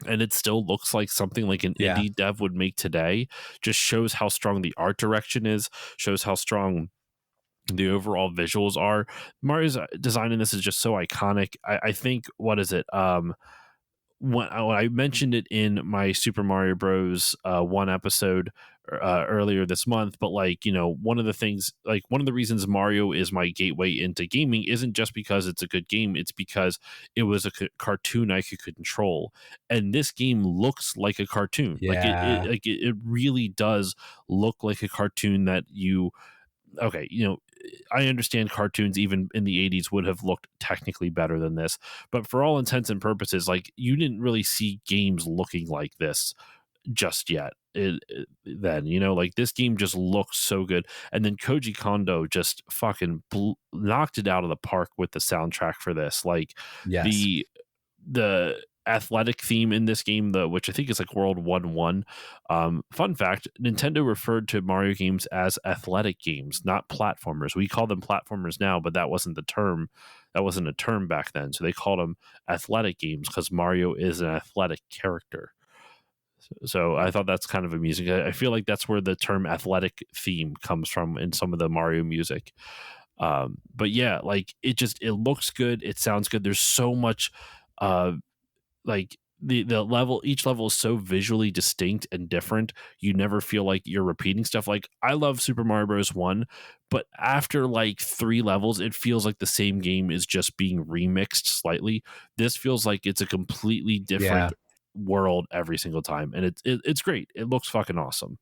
and it still looks like something like an indie dev would make today just shows how strong the art direction is, shows how strong the overall visuals are. Mario's design in this is just so iconic. I think, what is it? When I mentioned it in my Super Mario Bros. 1 episode earlier this month. But like, you know, one of the reasons Mario is my gateway into gaming isn't just because it's a good game. It's because it was a cartoon I could control, and this game looks like a cartoon. Yeah. It really does look like a cartoon that you. Okay, you know, I understand cartoons even in the 80s would have looked technically better than this, but for all intents and purposes, like, you didn't really see games looking like this just yet. Then, you know, like, this game just looks so good. And then Koji Kondo just fucking knocked it out of the park with the soundtrack for this. Like, Yes. the athletic theme in this game, which I think is like World 1-1. Fun fact, Nintendo referred to Mario games as athletic games, not platformers. We call them platformers now, but that wasn't the term. That wasn't a term back then. So they called them athletic games because Mario is an athletic character. So I thought that's kind of amusing. I feel like that's where the term athletic theme comes from in some of the Mario music. But yeah, like, it looks good. It sounds good. There's so much, like, the level, each level is so visually distinct and different. You never feel like you're repeating stuff. Like, I love Super Mario Bros. 1, but after like 3 levels, it feels like the same game is just being remixed slightly. This feels like it's a completely different world every single time, and it's great. It looks fucking awesome.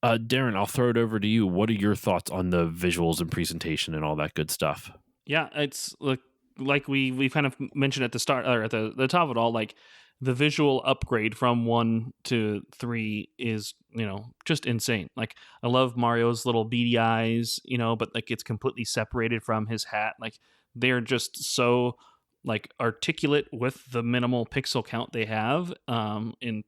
Darren, I'll throw it over to you. What are your thoughts on the visuals and presentation and all that good stuff? Yeah, it's like we kind of mentioned at the start, or at the top of it all, like, the visual upgrade from 1 to 3 is, you know, just insane. Like, I love Mario's little beady eyes, you know, but like, it's completely separated from his hat. Like, they're just so, like, articulate with the minimal pixel count they have, and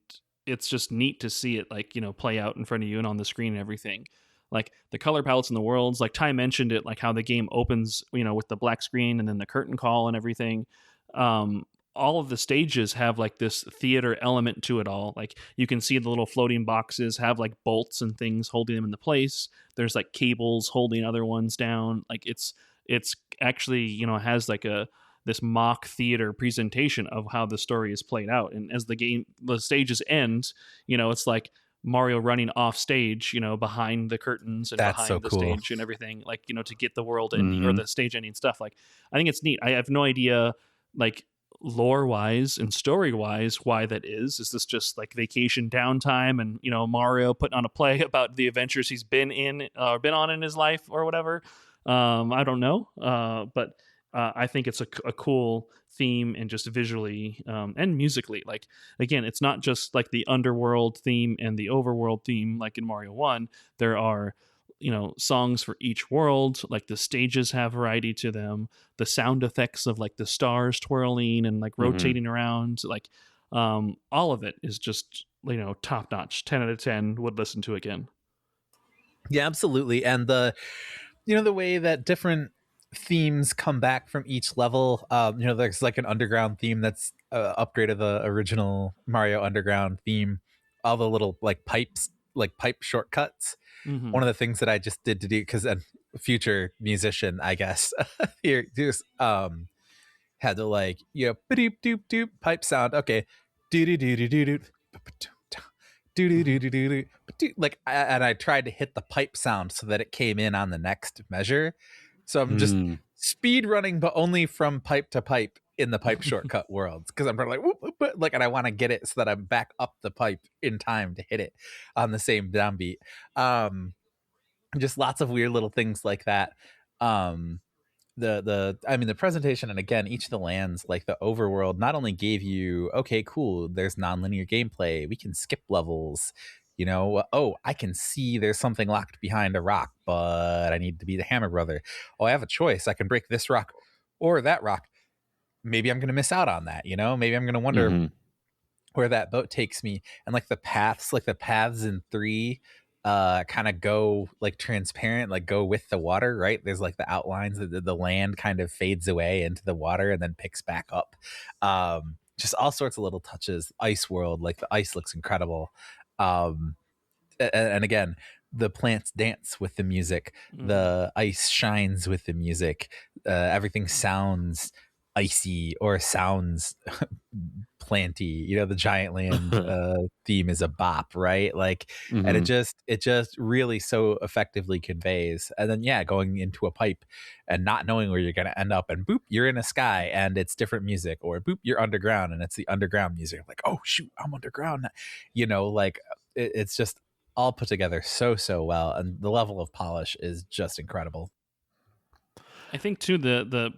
it's just neat to see it, like, you know, play out in front of you and on the screen and everything. Like, the color palettes in the worlds, like Ty mentioned it, like how the game opens, you know, with the black screen and then the curtain call and everything. All of the stages have like this theater element to it all. Like, you can see the little floating boxes have like bolts and things holding them into place. There's like cables holding other ones down. Like, it's actually, you know, has like this mock theater presentation of how the story is played out. And as the stages end, you know, it's like Mario running off stage, you know, behind the curtains and behind so the cool. Stage and everything, like, you know, to get the world ending or the stage ending stuff. Like, I think it's neat. I have no idea, like, lore wise and story wise, why that is this just like vacation downtime and, you know, Mario putting on a play about the adventures he's been on in his life or whatever? I don't know, but I think it's a cool theme, and just visually and musically. Like, again, it's not just like the underworld theme and the overworld theme like in Mario 1. There are, you know, songs for each world. Like, the stages have variety to them. The sound effects of like the stars twirling and like rotating around, like, all of it is just, you know, top notch. 10 out of 10 would listen to again. Yeah, absolutely. And the way that different themes come back from each level, you know, there's like an underground theme that's upgrade of the original Mario Underground theme. All the little like pipes, like pipe shortcuts. One of the things that I just did to do, because a future musician, I guess, here just had to, like, you know, doop doop doop pipe sound. Okay, do do do do do do do do do do do, like, and I tried to hit the pipe sound so that it came in on the next measure. So I'm just speed running, but only from pipe to pipe in the pipe shortcut world, because I'm like, whoop, whoop, whoop, like, and I want to get it so that I'm back up the pipe in time to hit it on the same downbeat. Just lots of weird little things like that. The presentation, and again, each of the lands, like the overworld, not only gave you, okay, cool, there's nonlinear gameplay, we can skip levels, you know, oh, I can see there's something locked behind a rock, but I need to be the hammer brother. Oh, I have a choice, I can break this rock or that rock. Maybe I'm gonna miss out on that, you know, maybe I'm gonna wonder where that boat takes me. And like the paths in 3 kind of go like transparent, like go with the water, right? There's like the outlines, the land kind of fades away into the water and then picks back up. Just all sorts of little touches. Ice world, like the ice looks incredible. And again, the plants dance with the music, the ice shines with the music, everything sounds icy or sounds planty. You know, the Giant Land theme is a bop, right? Like, and Mhm. it just really so effectively conveys. And then going into a pipe and not knowing where you're going to end up, and boop, you're in a sky and it's different music, or boop, you're underground and it's the underground music. Like, oh shoot, I'm underground. You know, like it's just all put together so well, and the level of polish is just incredible. I think too the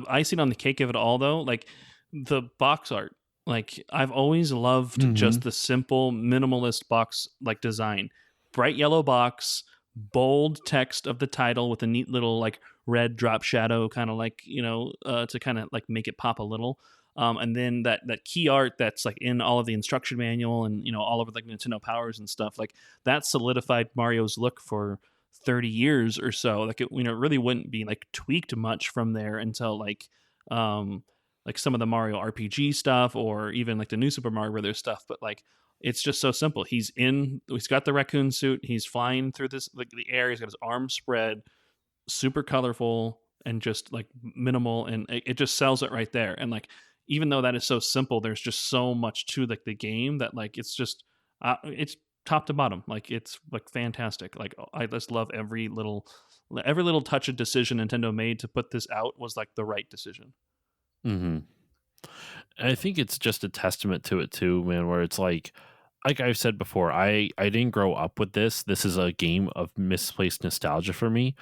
icing on the cake of it all though, like the box art. Like I've always loved just Mhm. the simple minimalist box like design. Bright yellow box, bold text of the title with a neat little like red drop shadow kind of like, to kind of like make it pop a little. And then that key art that's like in all of the instruction manual and all over like Nintendo Powers and stuff, like that solidified Mario's look for 30 years or so. Like it really wouldn't be like tweaked much from there until like some of the Mario RPG stuff or even like the new Super Mario Brothers stuff. But like it's just so simple. He's got the raccoon suit, he's flying through this like the air, he's got his arms spread, super colorful and just like minimal, and it just sells it right there. And like even though that is so simple, there's just so much to like the game that like it's just it's top to bottom, like it's like fantastic. Like I just love every little touch of decision Nintendo made to put this out was like the right decision. Mhm. I think it's just a testament to it too, man, where it's like I've said before, I didn't grow up with this. This is a game of misplaced nostalgia for me,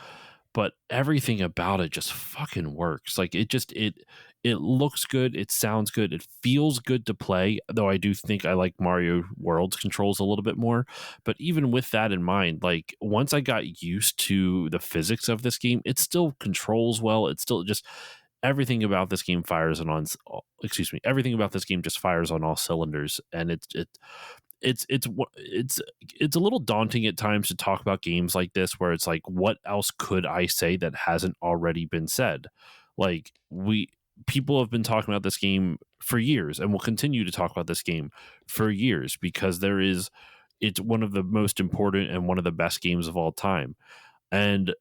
but everything about it just fucking works. Like it looks good, it sounds good, it feels good to play, though I do think I like Mario World's controls a little bit more. But even with that in mind, like once I got used to the physics of this game, it still controls well. It's still just everything about this game fires on excuse me, everything about this game just fires on all cylinders. And it's a little daunting at times to talk about games like this where it's like, what else could I say that hasn't already been said? Like people have been talking about this game for years and will continue to talk about this game for years because it's one of the most important and one of the best games of all time. And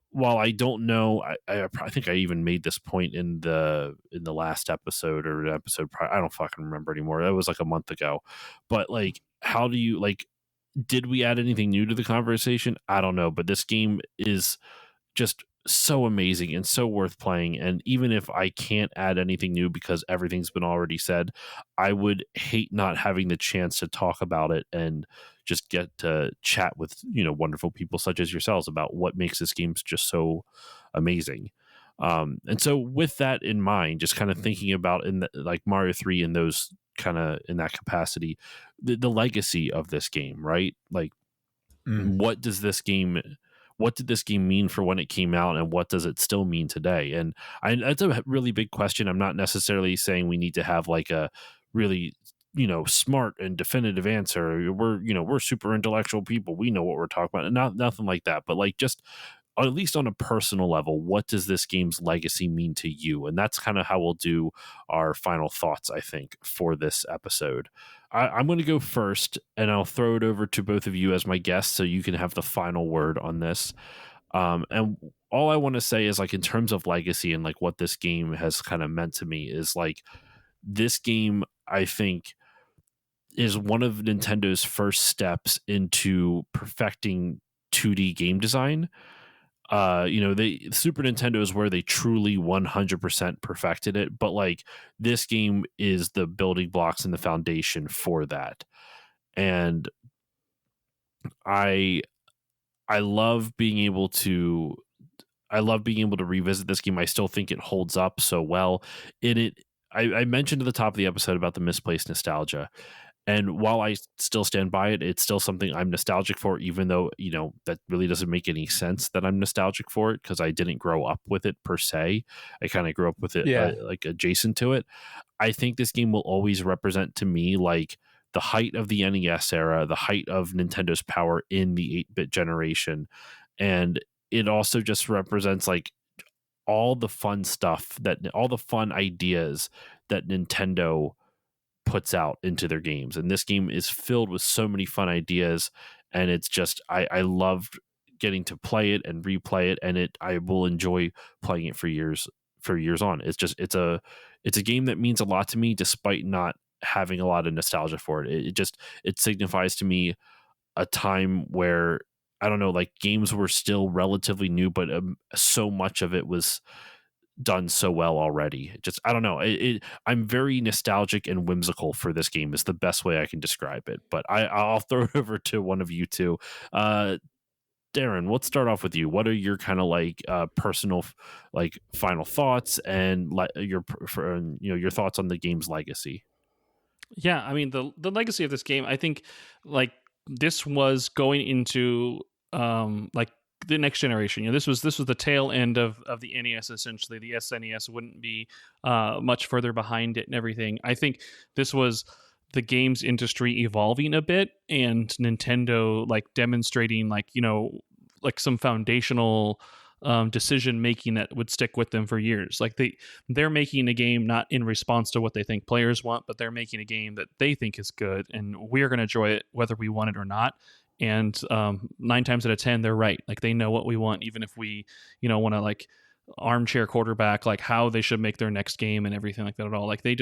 while I don't know, I think I even made this point in the last episode or episode prior. I don't fucking remember anymore. That was like a month ago. But like, how do you like? Did we add anything new to the conversation? I don't know. But this game is just so amazing and so worth playing. And even if I can't add anything new because everything's been already said, I would hate not having the chance to talk about it and just get to chat with, wonderful people such as yourselves about what makes this game just so amazing. And so with that in mind, just kind of thinking about like Mario 3 in those kind of in that capacity, the legacy of this game, right? Like Mm. what did this game mean for when it came out, and what does it still mean today? And that's a really big question. I'm not necessarily saying we need to have like a really smart and definitive answer. We're super intellectual people, we know what we're talking about, and nothing like that. But like just at least on a personal level, what does this game's legacy mean to you? And that's kind of how we'll do our final thoughts, I think, for this episode. I'm going to go first, and I'll throw it over to both of you as my guests so you can have the final word on this. And all I want to say is, like, in terms of legacy and like what this game has kind of meant to me is like this game, I think, is one of Nintendo's first steps into perfecting 2D game design. The Super Nintendo is where they truly 100% perfected it, but like this game is the building blocks and the foundation for that. And I I love being able to revisit this game. I still think it holds up so well. I mentioned at the top of the episode about the misplaced nostalgia. And while I still stand by it, it's still something I'm nostalgic for, even though, that really doesn't make any sense that I'm nostalgic for it because I didn't grow up with it per se. I kind of grew up with it Yeah. like adjacent to it. I think this game will always represent to me like the height of the NES era, the height of Nintendo's power in the 8-bit generation. And it also just represents like all the fun stuff all the fun ideas that Nintendo puts out into their games. And this game is filled with so many fun ideas. And it's just, I loved getting to play it and replay it. And I will enjoy playing it for years for years on. It's a game that means a lot to me, despite not having a lot of nostalgia for it. It signifies to me a time where, I don't know, like games were still relatively new, but so much of it was done so well already. I don't know. I'm very nostalgic and whimsical for this game is the best way I can describe it. But I'll throw it over to one of you two. Darren, let's start off with you. What are your kind of like personal like final thoughts and your thoughts on the game's legacy? Yeah, I mean the legacy of this game, I think like this was going into like the next generation. This was the tail end of the NES essentially. The SNES wouldn't be much further behind it and everything. I think this was the games industry evolving a bit and Nintendo like demonstrating like like some foundational decision making that would stick with them for years. Like they're making a game not in response to what they think players want, but they're making a game that they think is good, and we're going to enjoy it whether we want it or not. And 9 times out of 10, they're right. Like they know what we want, even if we want to like armchair quarterback like how they should make their next game and everything like that at all. Like they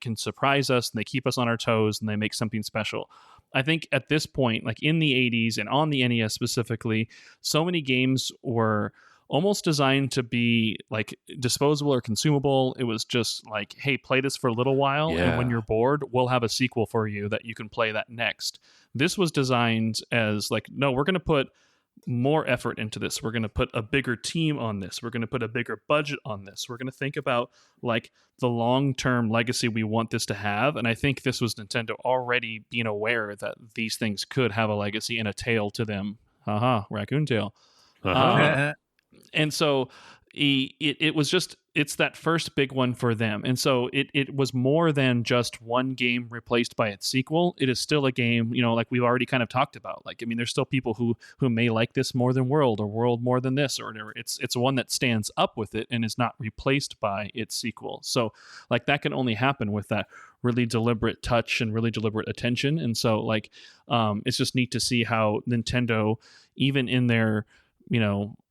can surprise us and they keep us on our toes and they make something special. I think at this point, like in the 80s and on the NES specifically, so many games were almost designed to be like disposable or consumable. It was just like, hey, play this for a little while, and when you're bored, we'll have a sequel for you that you can play that next. This was designed as like, no, we're going to put more effort into this. We're going to put a bigger team on this. We're going to put a bigger budget on this. We're going to think about like the long-term legacy we want this to have. And I think this was Nintendo already being aware that these things could have a legacy and a tail to them. Haha, raccoon tail. And so it was just, it's that first big one for them. And so it was more than just one game replaced by its sequel. It is still a game, like we've already kind of talked about. Like, I mean, there's still people who may like this more than World or World more than this or whatever. It's one that stands up with it and is not replaced by its sequel. So like that can only happen with that really deliberate touch and really deliberate attention. And so like it's just neat to see how Nintendo, even in their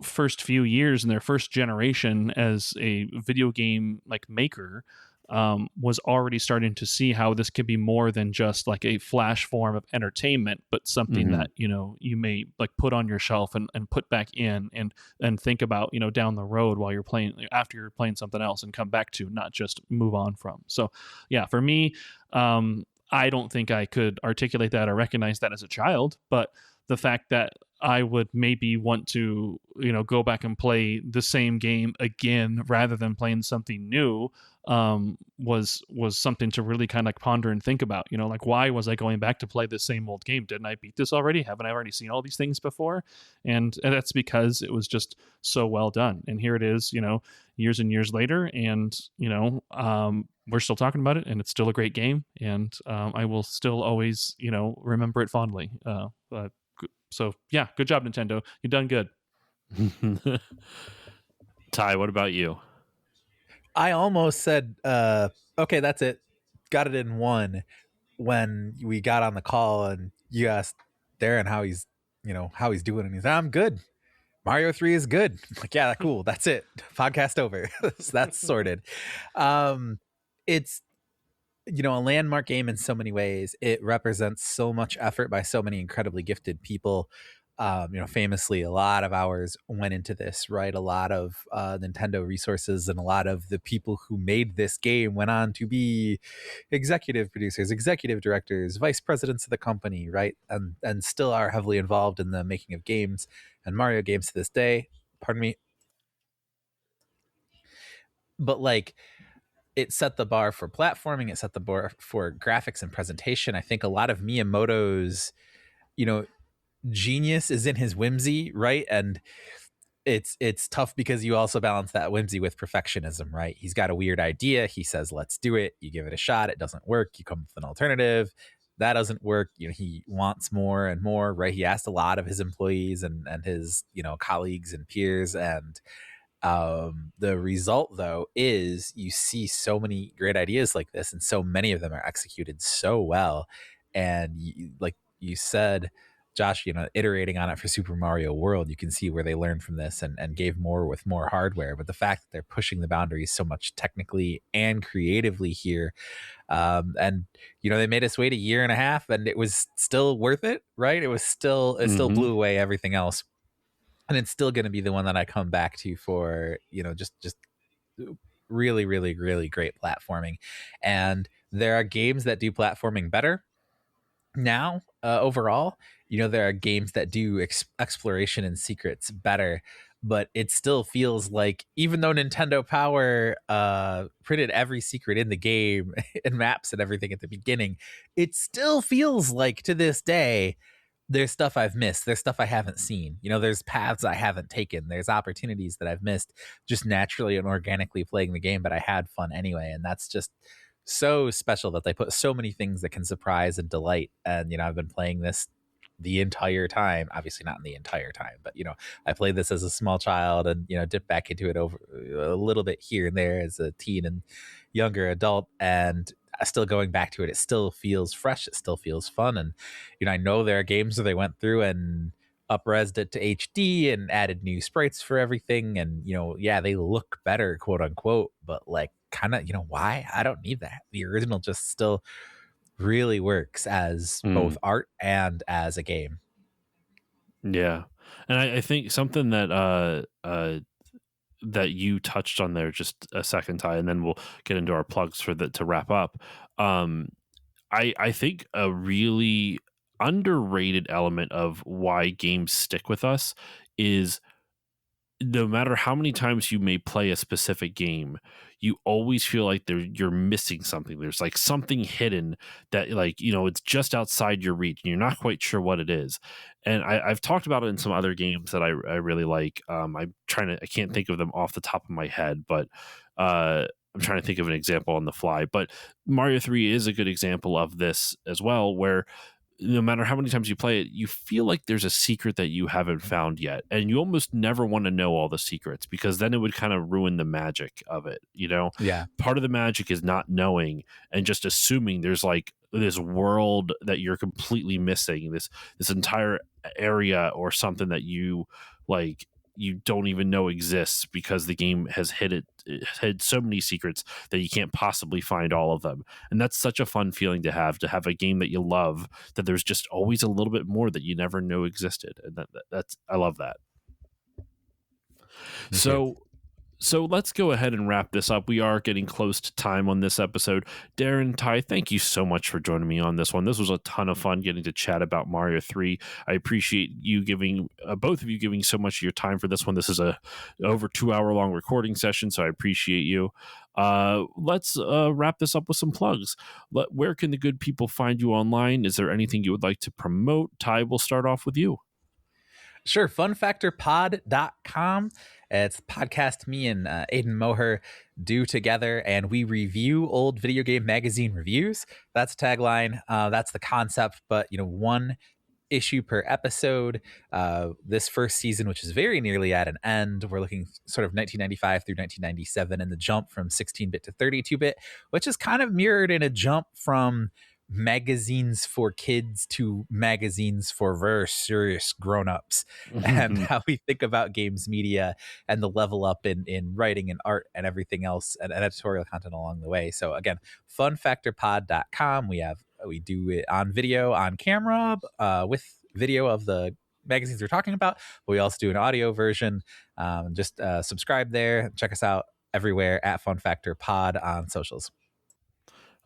first few years in their first generation as a video game like maker, was already starting to see how this could be more than just like a flash form of entertainment, but something that you may like put on your shelf and put back in and think about down the road while you're playing, after you're playing something else, and come back to, not just move on from. So yeah, for me, I don't think I could articulate that or recognize that as a child, but the fact that I would maybe want to, go back and play the same game again rather than playing something new, was something to really kind of like ponder and think about. Like, why was I going back to play the same old game? Didn't I beat this already? Haven't I already seen all these things before? And that's because it was just so well done. And here it is, years and years later, and we're still talking about it, and it's still a great game, and I will still always remember it fondly. But so yeah, good job, Nintendo. You've done good. Ty, what about you? I almost said, okay, that's it. Got it in one when we got on the call and you asked Darren how he's doing. And he's like, I'm good. Mario 3 is good. I'm like, yeah, cool. That's it. Podcast over. That's sorted. It's, a landmark game in so many ways. It represents so much effort by so many incredibly gifted people. Famously, a lot of hours went into this, right? A lot of Nintendo resources, and a lot of the people who made this game went on to be executive producers, executive directors, vice presidents of the company, right? And still are heavily involved in the making of games and Mario games to this day. Pardon me. But like, it set the bar for platforming. It set the bar for graphics and presentation. I think a lot of Miyamoto's, genius is in his whimsy, right? And it's tough because you also balance that whimsy with perfectionism, right? He's got a weird idea. He says, let's do it. You give it a shot. It doesn't work. You come up with an alternative. That doesn't work. He wants more and more, right? He asked a lot of his employees and his, colleagues and peers. And the result, though, is you see so many great ideas like this, and so many of them are executed so well. And like you said, Josh, iterating on it for Super Mario World, you can see where they learned from this and gave more with more hardware. But the fact that they're pushing the boundaries so much technically and creatively here, and they made us wait a year and a half, and it was still worth it, right? It still blew away everything else, and it's still going to be the one that I come back to for just really, really, really great platforming. And there are games that do platforming better now, overall. There are games that do exploration and secrets better, but it still feels like, even though Nintendo Power printed every secret in the game and maps and everything at the beginning, it still feels like, to this day, there's stuff I've missed. There's stuff I haven't seen. There's paths I haven't taken. There's opportunities that I've missed just naturally and organically playing the game, but I had fun anyway. And that's just so special that they put so many things that can surprise and delight. And, I've been playing this the entire time, obviously not in the entire time, but, I played this as a small child and, dipped back into it over a little bit here and there as a teen and younger adult. And still going back to it, it still feels fresh. It still feels fun. And, I know there are games where they went through and up-resed it to HD and added new sprites for everything. And, they look better, quote unquote, but like, kind of, why? I don't need that. The original just still really works as both art and as a game. Yeah. And I think something that that you touched on there just a second, Ty, and then we'll get into our plugs to wrap up. I think a really underrated element of why games stick with us is, no matter how many times you may play a specific game, you always feel like you're missing something. There's like something hidden that, like, it's just outside your reach and you're not quite sure what it is. And I've talked about it in some other games that I really like. I can't think of them off the top of my head, but I'm trying to think of an example on the fly. But Mario 3 is a good example of this as well, where no matter how many times you play it, you feel like there's a secret that you haven't found yet. And you almost never want to know all the secrets, because then it would kind of ruin the magic of it. Yeah. Part of the magic is not knowing and just assuming there's like this world that you're completely missing, this entire area or something that you don't even know exists, because the game has hid so many secrets that you can't possibly find all of them. And that's such a fun feeling to have a game that you love, that there's just always a little bit more that you never know existed. And that's I love that. So let's go ahead and wrap this up. We are getting close to time on this episode. Darren, Ty, thank you so much for joining me on this one. This was a ton of fun getting to chat about Mario 3. I appreciate you both of you giving so much of your time for this one. This is a over 2 hour long recording session, so I appreciate you. Let's wrap this up with some plugs. Where can the good people find you online? Is there anything you would like to promote? Ty, we'll start off with you. Sure. FunFactorPod.com. It's a podcast me and Aiden Moher do together, and we review old video game magazine reviews. That's the tagline. That's the concept, but one issue per episode. This first season, which is very nearly at an end, we're looking sort of 1995 through 1997, and the jump from 16-bit to 32-bit, which is kind of mirrored in a jump from magazines for kids to magazines for very serious grown-ups, and how we think about games media and the level up in writing and art and everything else, and editorial content along the way. So again, funfactorpod.com. We do it on video, on camera, with video of the magazines we're talking about, but we also do an audio version. Just subscribe there. Check us out everywhere at FunFactorPod on socials.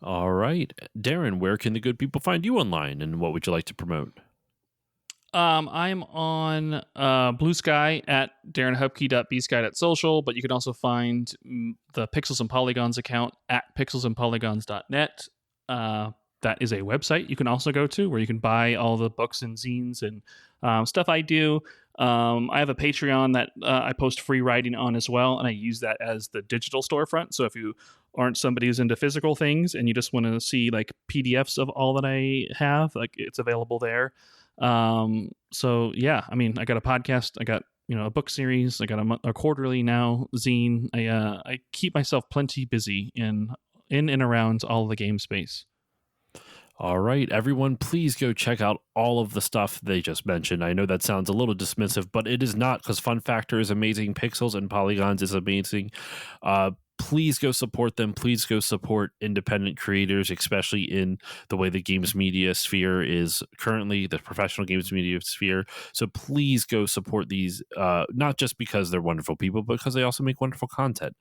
All right. Darren, where can the good people find you online, and what would you like to promote? I'm on Blue Sky at darrenhupke.bsky.social, but you can also find the Pixels and Polygons account at pixelsandpolygons.net. That is a website you can also go to, where you can buy all the books and zines and stuff I do. I have a Patreon that I post free writing on as well, and I use that as the digital storefront. So if you aren't somebody who's into physical things and you just want to see like PDFs of all that I have, like, it's available there. So yeah, I mean, I got a podcast, I got a book series, I got a quarterly now zine. I keep myself plenty busy in and around all the game space. All right, everyone, please go check out all of the stuff they just mentioned. I know that sounds a little dismissive, but it is not, because FunFactor is amazing. Pixels and Polygons is amazing. Please go support them. Please go support independent creators, especially in the way the games media sphere is currently, the professional games media sphere. So please go support these, not just because they're wonderful people, but because they also make wonderful content.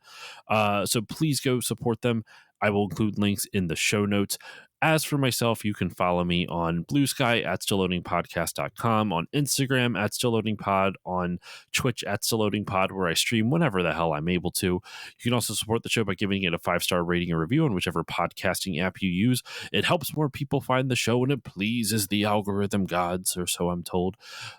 So please go support them. I will include links in the show notes. As for myself, you can follow me on Blue Sky at stillloadingpodcast.com, on Instagram at stillloadingpod, on Twitch at stillloadingpod, where I stream whenever the hell I'm able to. You can also support the show by giving it a 5-star rating and review on whichever podcasting app you use. It helps more people find the show, and it pleases the algorithm gods, or so I'm told.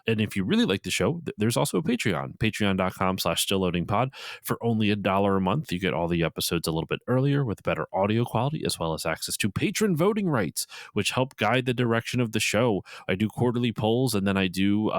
And if you really like the show, there's also a Patreon, patreon.com/stillloadingpod. For only $1 a month, you get all the episodes a little bit earlier with better audio quality, as well as access to patron voting rights, which help guide the direction of the show. I do quarterly polls, and then I do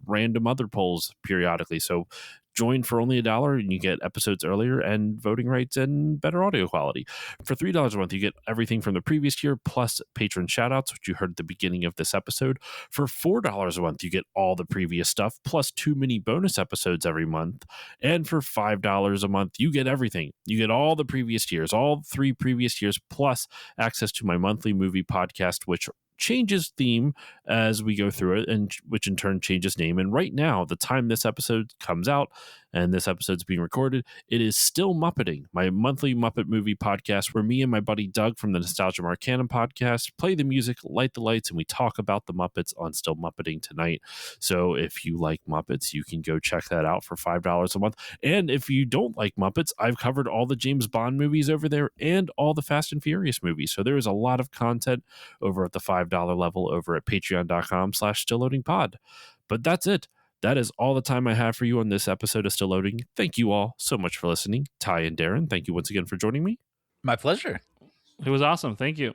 random other polls periodically. So join for only $1 and you get episodes earlier and voting rights and better audio quality. For $3 a month, you get everything from the previous year plus patron shoutouts, which you heard at the beginning of this episode. For $4 a month, you get all the previous stuff plus 2 mini bonus episodes every month. And for $5 a month, you get everything. You get all the previous years, all 3 previous years, plus access to my monthly movie podcast, which changes theme as we go through it, and which in turn changes name. And right now, the time this episode comes out and this episode's being recorded, it is Still Muppeting, my monthly Muppet movie podcast, where me and my buddy Doug from the Nostalgia Marcanum podcast play the music, light the lights, and we talk about the Muppets on Still Muppeting tonight. So if you like Muppets, you can go check that out for $5 a month. And if you don't like Muppets, I've covered all the James Bond movies over there and all the Fast and Furious movies. So there is a lot of content over at the $5 level over at patreon.com/stillloadingpod. But that's it. That is all the time I have for you on this episode of Still Loading. Thank you all so much for listening. Ty and Darren, thank you once again for joining me. My pleasure. It was awesome. Thank you.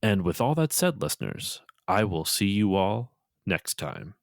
And with all that said, listeners, I will see you all next time.